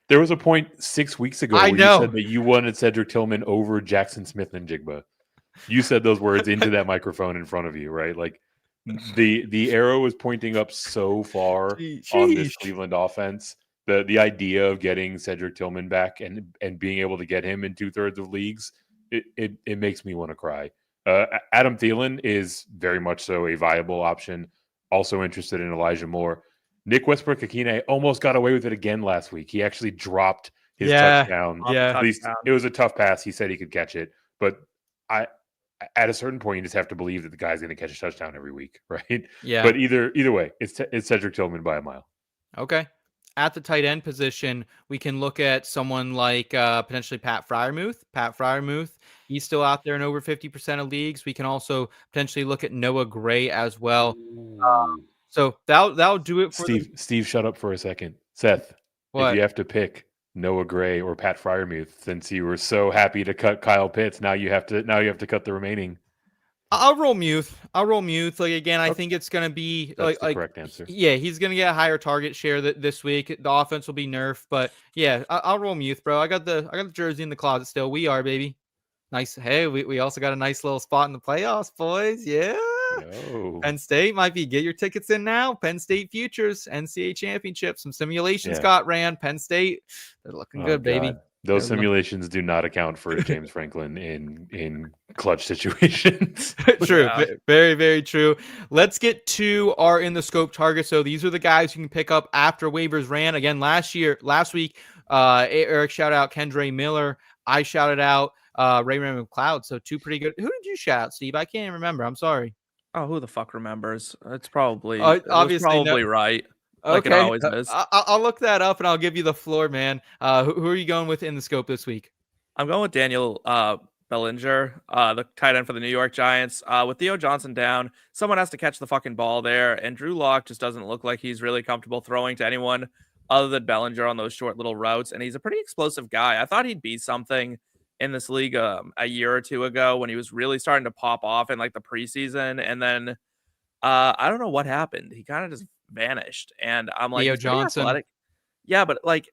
There was a point 6 weeks ago where you said that you wanted Cedric Tillman over Jackson Smith and Jigba. You said those words into that microphone in front of you, right? Like the arrow was pointing up so far on this Cleveland offense. The idea of getting Cedric Tillman back and being able to get him in 2/3 of leagues, it makes me want to cry. Adam Thielen is very much so a viable option. Also interested in Elijah Moore. Nick Westbrook-Akine almost got away with it again last week. He actually dropped his touchdown. Yeah, at least it was a tough pass. He said he could catch it, but at a certain point, you just have to believe that the guy's going to catch a touchdown every week, right? Yeah. But either way, it's Cedric Tillman by a mile. Okay. At the tight end position, we can look at someone like potentially Pat Freiermuth. He's still out there in over 50% of leagues. We can also potentially look at Noah Gray as well. So that'll do it for Steve, shut up for a second. Seth, what? If you have to pick Noah Gray or Pat Freiermuth, since you were so happy to cut Kyle Pitts, now you have to cut the remaining. I'll roll Muth. Like again, I think it's gonna be That's the correct answer. Yeah, he's gonna get a higher target share this week. The offense will be nerfed, but yeah, I'll roll Muth, bro. I got the jersey in the closet still. We are, baby. Nice. Hey, we also got a nice little spot in the playoffs, boys. Yeah. No. Penn State might be get your tickets in now. Penn State Futures, NCAA Championship. Some simulations got ran. Penn State, they're looking good, baby. Those simulations do not account for James Franklin in clutch situations. True. Yeah. Very, very true. Let's get to our in the scope targets. So these are the guys you can pick up after waivers ran. Again, last week, Eric shouted out Kendre Miller. I shouted out Raymond McLeod. So two pretty good. Who did you shout out, Steve? I can't even remember. I'm sorry. Oh, who the fuck remembers? It was Obviously, no. probably right. Like it Okay, always is. I'll look that up and I'll give you the floor, man. Who are you going with in the scope this week? I'm going with Daniel Bellinger, the tight end for the New York Giants. With Theo Johnson down, someone has to catch the fucking ball there, and Drew Lock just doesn't look like he's really comfortable throwing to anyone other than Bellinger on those short little routes, and he's a pretty explosive guy. I thought he'd be something in this league a year or two ago when he was really starting to pop off in like the preseason, and then I don't know what happened. He kind of just vanished, and I'm like, Theo he's pretty Johnson. athletic. Yeah, but like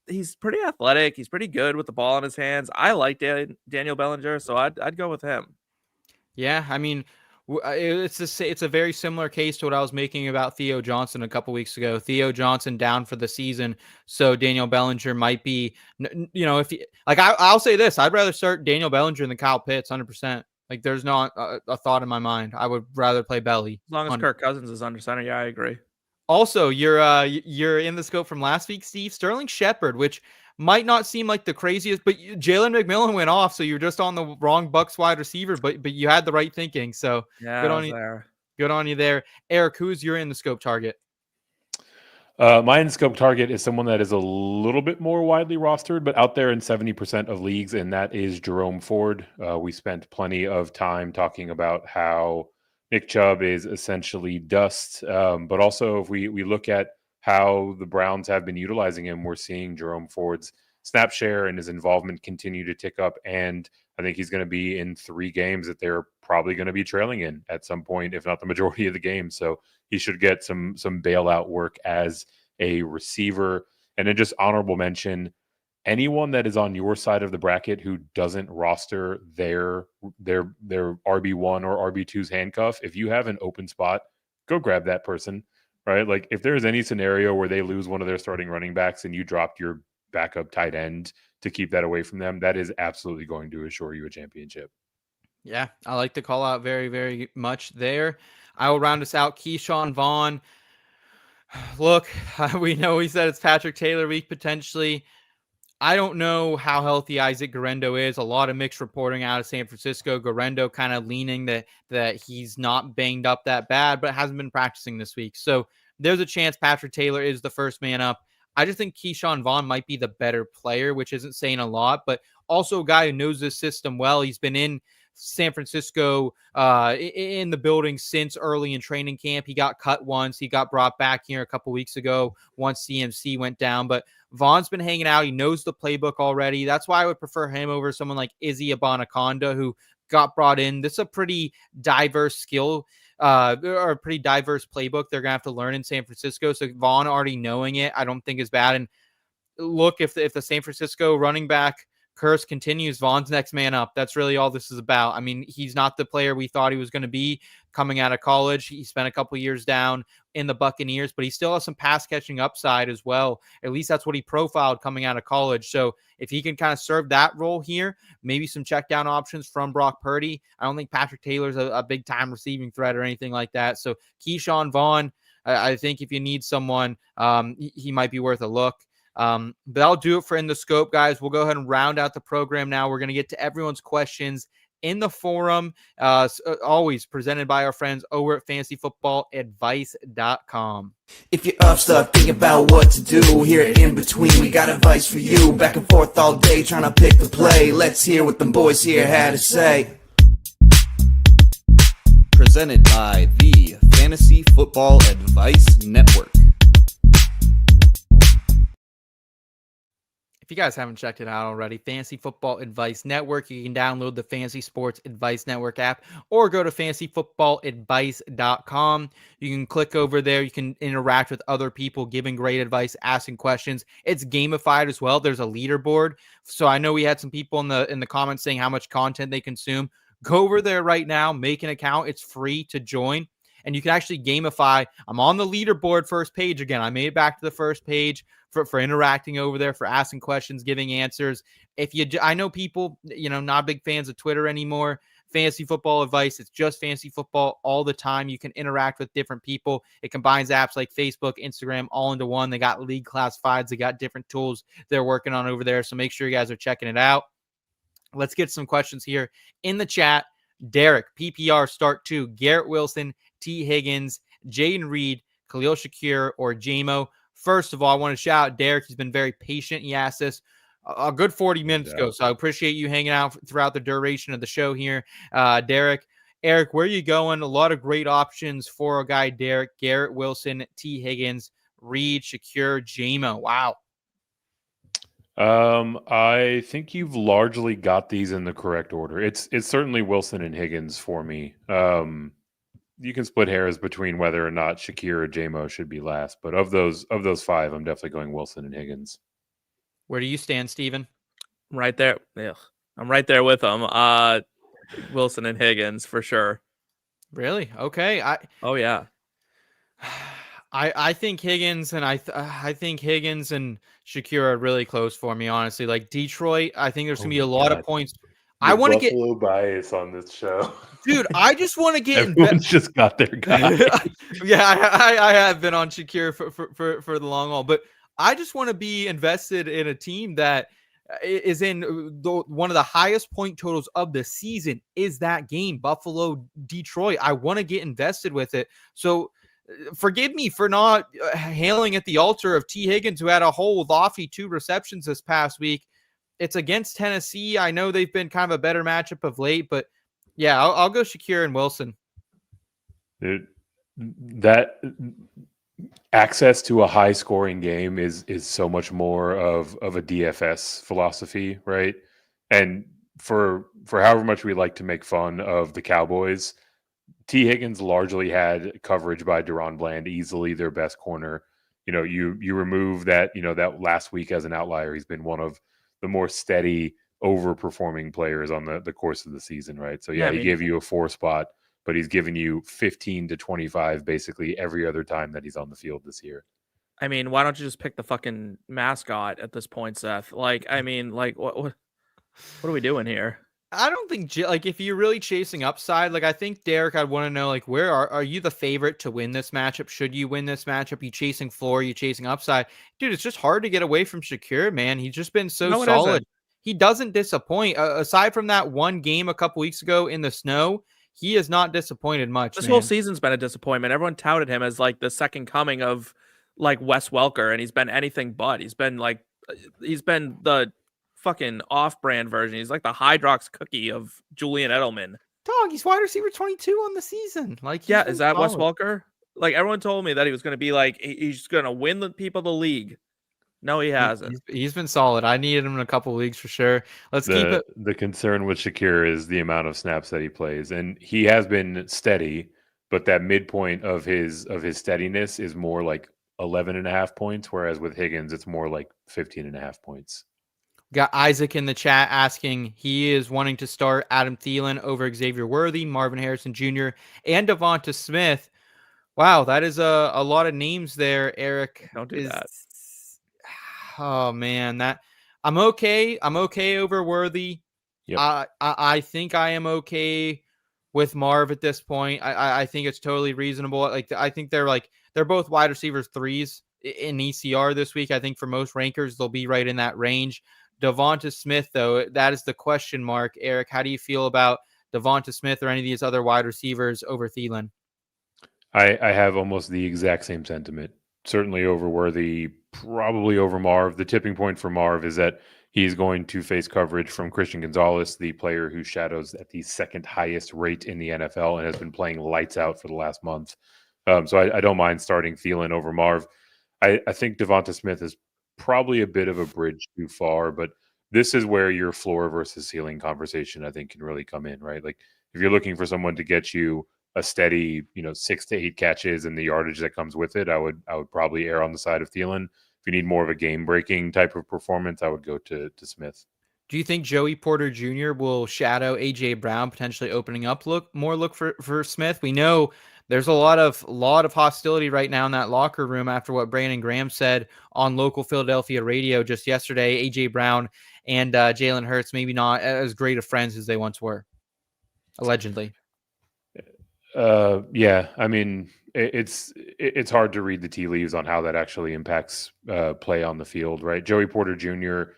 he's pretty athletic. He's pretty good with the ball in his hands. I like Daniel Bellinger, so I'd go with him. Yeah, I mean, it's a very similar case to what I was making about Theo Johnson a couple weeks ago. Theo Johnson down for the season, so Daniel Bellinger might be, if he, like I'll say this, I'd rather start Daniel Bellinger than Kyle Pitts, 100%. Like there's not a thought in my mind. I would rather play Belly. As long as 100%. Kirk Cousins is under center, yeah, I agree. Also, you're in the scope from last week, Steve. Sterling Shepard, which might not seem like the craziest, but Jalen McMillan went off, so you're just on the wrong Bucks wide receiver, but you had the right thinking. So Yeah, good on you. there. Good on you there, Eric. Who's your in the scope target? My in-scope target is someone that is a little bit more widely rostered, but out there in 70% of leagues, and that is Jerome Ford. We spent plenty of time talking about how Nick Chubb is essentially dust, but also if we look at how the Browns have been utilizing him, we're seeing Jerome Ford's snap share and his involvement continue to tick up, and I think he's going to be in 3 games that they're probably going to be trailing in at some point, if not the majority of the game. So he should get some bailout work as a receiver. And then just honorable mention, anyone that is on your side of the bracket who doesn't roster their RB1 or RB2's handcuff, if you have an open spot, go grab that person, right? Like if there's any scenario where they lose one of their starting running backs and you dropped your backup tight end to keep that away from them, that is absolutely going to assure you a championship. Yeah, I like the call out very, very much there. I will round us out. Keyshawn Vaughn. Look, we know he said it's Patrick Taylor week potentially. I don't know how healthy Isaac Guerrero is. A lot of mixed reporting out of San Francisco. Guerrero kind of leaning that he's not banged up that bad, but hasn't been practicing this week. So there's a chance Patrick Taylor is the first man up. I just think Keyshawn Vaughn might be the better player, which isn't saying a lot, but also a guy who knows this system well. He's been in San Francisco in the building since early in training camp. He got cut once. He got brought back here a couple weeks ago once CMC went down. But Vaughn's been hanging out. He knows the playbook already. That's why I would prefer him over someone like Izzy Abanaconda, who got brought in. This is a pretty diverse skill or a pretty diverse playbook they're going to have to learn in San Francisco. So Vaughn already knowing it, I don't think is bad. And look, if the San Francisco running back curse continues, Vaughn's next man up. That's really all this is about. I mean, he's not the player we thought he was going to be coming out of college. He spent a couple years down in the Buccaneers, but he still has some pass catching upside as well. At least that's what he profiled coming out of college. So if he can kind of serve that role here, maybe some check down options from Brock Purdy. I don't think Patrick Taylor's a big time receiving threat or anything like that. So Keyshawn Vaughn, I think if you need someone, he might be worth a look. But I'll do it for In the Scope, guys. We'll go ahead and round out the program now. We're going to get to everyone's questions in the forum, always presented by our friends over at fantasyfootballadvice.com. If you're up, stuck, thinking about what to do, here at In Between, we got advice for you. Back and forth all day, trying to pick the play. Let's hear what them boys here had to say. Presented by the Fantasy Football Advice Network. If you guys haven't checked it out already, Fantasy Football Advice Network, you can download the Fantasy Sports Advice Network app or go to fantasyfootballadvice.com. You can click over there. You can interact with other people, giving great advice, asking questions. It's gamified as well. There's a leaderboard. So I know we had some people in the comments saying how much content they consume. Go over there right now, make an account. It's free to join. And you can actually gamify. I'm on the leaderboard first page again. I made it back to the first page for interacting over there, for asking questions, giving answers. I know people, not big fans of Twitter anymore. Fantasy Football Advice, it's just fantasy football all the time. You can interact with different people. It combines apps like Facebook, Instagram, all into one. They got league classifieds. They got different tools they're working on over there. So make sure you guys are checking it out. Let's get some questions here in the chat. Derek, PPR start 2, Garrett Wilson, T. Higgins, Jayden Reed, Khalil Shakir, or JMO. First of all, I want to shout out Derek. He's been very patient. He asked us a good 40 minutes ago, so I appreciate you hanging out throughout the duration of the show here, Derek. Eric, where are you going? A lot of great options for a guy, Derek. Garrett Wilson, T. Higgins, Reed, Shakir, JMO. Wow. I think you've largely got these in the correct order. It's certainly Wilson and Higgins for me. You can split hairs between whether or not Shakir or JMO should be last, but of those 5, I'm definitely going Wilson and Higgins. Where do you stand, Steven? Right there. Ugh. I'm right there with them. Wilson and Higgins for sure. Really? Okay. Oh yeah. I think Higgins and I think Higgins and Shakir are really close for me, honestly. Like Detroit, I think there's gonna be a lot of points. I want to get bias on this show, dude. I just want to get. Everyone's just got their guy. Yeah, I have been on Shakir for the long haul, but I just want to be invested in a team that is in one of the highest point totals of the season. Is that game Buffalo Detroit? I want to get invested with it. So forgive me for not hailing at the altar of T. Higgins, who had a whole lofty 2 receptions this past week. It's against Tennessee. I know they've been kind of a better matchup of late, but yeah, I'll go Shakir and Wilson. That access to a high scoring game is so much more of a DFS philosophy, right? And for however much we like to make fun of the Cowboys, T. Higgins largely had coverage by Deron Bland, easily their best corner. You remove that, that last week as an outlier, he's been one of the more steady, overperforming players on the course of the season, right? So he gave you a 4 spot, but he's given you 15 to 25 basically every other time that he's on the field this year. I mean, why don't you just pick the fucking mascot at this point, Seth? What are we doing here? I don't think if you're really chasing upside, I think Derek, I'd want to know where are you the favorite to win this matchup? Should you win this matchup? You chasing floor? You chasing upside? Dude, it's just hard to get away from Shakir, man. He's just been so solid. He doesn't disappoint. Aside from that one game a couple weeks ago in the snow, he has not disappointed much. This whole season's been a disappointment. Everyone touted him as the second coming of Wes Welker, and he's been anything but. He's been the fucking off-brand version. He's like the Hydrox cookie of Julian Edelman. Dog, he's wide receiver 22 on the season. Is that Wes Welker? Everyone told me that he was going to be he's going to win the people the league. No, he hasn't. He's been solid. I needed him in a couple of leagues for sure. Keep it. The concern with Shakir is the amount of snaps that he plays, and he has been steady, but that midpoint of his steadiness is more 11.5 points, whereas with Higgins, it's more 15.5 points. Got Isaac in the chat asking, he is wanting to start Adam Thielen over Xavier Worthy, Marvin Harrison Jr., and Devonta Smith. Wow, that is a lot of names there, Eric. Don't do that. Oh man, I'm okay. I'm okay over Worthy. Yep. I think I am okay with Marv at this point. I think it's totally reasonable. I think they're both wide receivers 3s in ECR this week. I think for most rankers, they'll be right in that range. Devonta Smith, though, that is the question mark. Eric, how do you feel about Devonta Smith or any of these other wide receivers over Thielen? I have almost the exact same sentiment. Certainly over Worthy, probably over Marv. The tipping point for Marv is that he's going to face coverage from Christian Gonzalez, the player who shadows at the 2nd highest rate in the NFL and has been playing lights out for the last month. So I don't mind starting Thielen over Marv. I think Devonta Smith is probably a bit of a bridge too far, but this is where your floor versus ceiling conversation, I think, can really come in, right? If you're looking for someone to get you a steady, 6 to 8 catches and the yardage that comes with it, I would probably err on the side of Thielen. If you need more of a game-breaking type of performance, I would go to Smith. Do you think Joey Porter Jr. will shadow A.J. Brown, potentially opening up look for Smith? We know there's a lot of hostility right now in that locker room after what Brandon Graham said on local Philadelphia radio just yesterday. A.J. Brown and Jalen Hurts maybe not as great of friends as they once were, allegedly. Yeah, I mean, it's hard to read the tea leaves on how that actually impacts play on the field, right? Joey Porter Jr.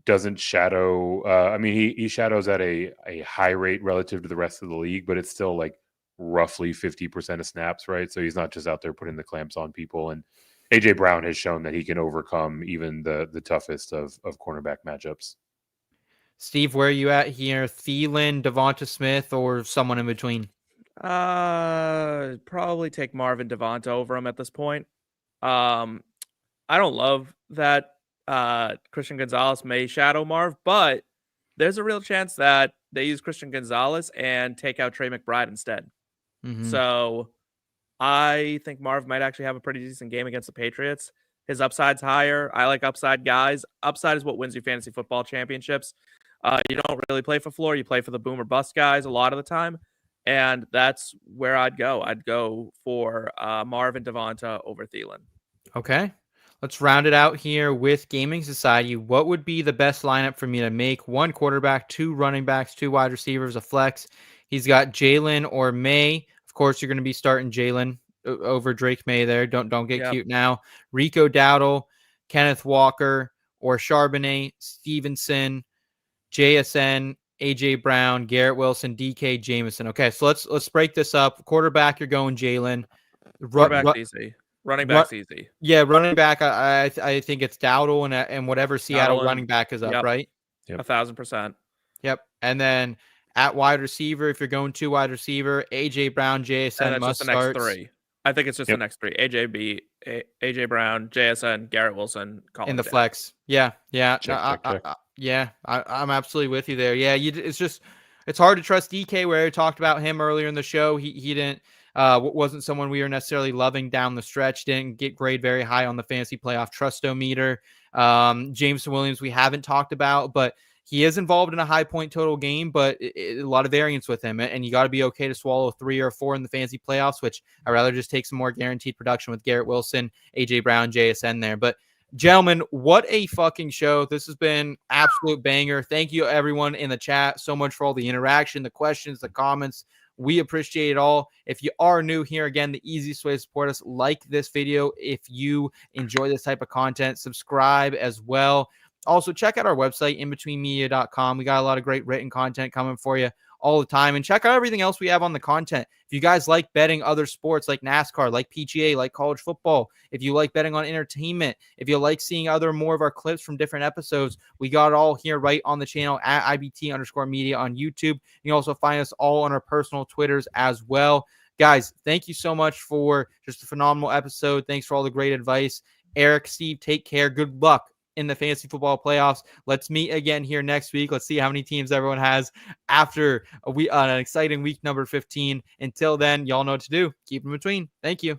doesn't shadow. I mean, he shadows at a high rate relative to the rest of the league, but it's still like roughly 50% of snaps, right? So he's not just out there putting the clamps on people. And AJ Brown has shown that he can overcome even the toughest of cornerback matchups. Steve, where are you at here? Thielen, Devonta Smith, or someone in between? Probably take Marvin Devonta over him at this point. I don't love that Christian Gonzalez may shadow Marv, but there's a real chance that they use Christian Gonzalez and take out Trey McBride instead. Mm-hmm. So I think Marv might actually have a pretty decent game against the Patriots. His upside's higher. I like upside guys. Upside is what wins you fantasy football championships. You don't really play for floor. You play for the boom or bust guys a lot of the time. And that's where I'd go. I'd go for Marvin Devonta over Thielen. Okay. Let's round it out here with Gaming Society. What would be the best lineup for me to make? 1 quarterback, 2 running backs, 2 wide receivers, a flex. He's got Jalen or Maye. Of course, you're going to be starting Jalen over Drake Maye there. Don't get cute now. Rico Dowdle, Kenneth Walker, or Charbonnet, Stevenson, JSN, AJ Brown, Garrett Wilson, DK, Jameson. Okay, so let's break this up. Quarterback, you're going Jalen. Quarterback's easy. Running back's easy. Yeah, running back, I think it's Dowdle and whatever Seattle running back is up, right? Yep. 1,000%. Yep. And then at wide receiver, if you're going 2 wide receiver, AJ Brown, JSN must start. Next 3. I think it's just the next 3. AJ Brown, JSN, Garrett Wilson, in the flex. Yeah. Check. I'm absolutely with you there. Yeah, it's hard to trust DK. Where I talked about him earlier in the show. He didn't wasn't someone we were necessarily loving down the stretch. Didn't get grade very high on the fantasy playoff trustometer. Jameson Williams we haven't talked about, but he is involved in a high point total game, but a lot of variance with him. And you got to be okay to swallow 3 or 4 in the fantasy playoffs, which I'd rather just take some more guaranteed production with Garrett Wilson, AJ Brown, JSN there. But gentlemen, what a fucking show. This has been absolute banger. Thank you everyone in the chat so much for all the interaction, the questions, the comments. We appreciate it all. If you are new here, again, the easiest way to support us, like this video. If you enjoy this type of content, subscribe as well. Also, check out our website, inbetweenmedia.com. We got a lot of great written content coming for you all the time. And check out everything else we have on the content. If you guys like betting other sports like NASCAR, like PGA, like college football, if you like betting on entertainment, if you like seeing more of our clips from different episodes, we got it all here right on the channel at IBT_media on YouTube. You can also find us all on our personal Twitters as well. Guys, thank you so much for just a phenomenal episode. Thanks for all the great advice. Eric, Steve, take care. Good luck in the fantasy football playoffs. Let's meet again here next week. Let's see how many teams everyone has after an exciting week number 15. Until then, y'all know what to do. Keep in between. Thank you.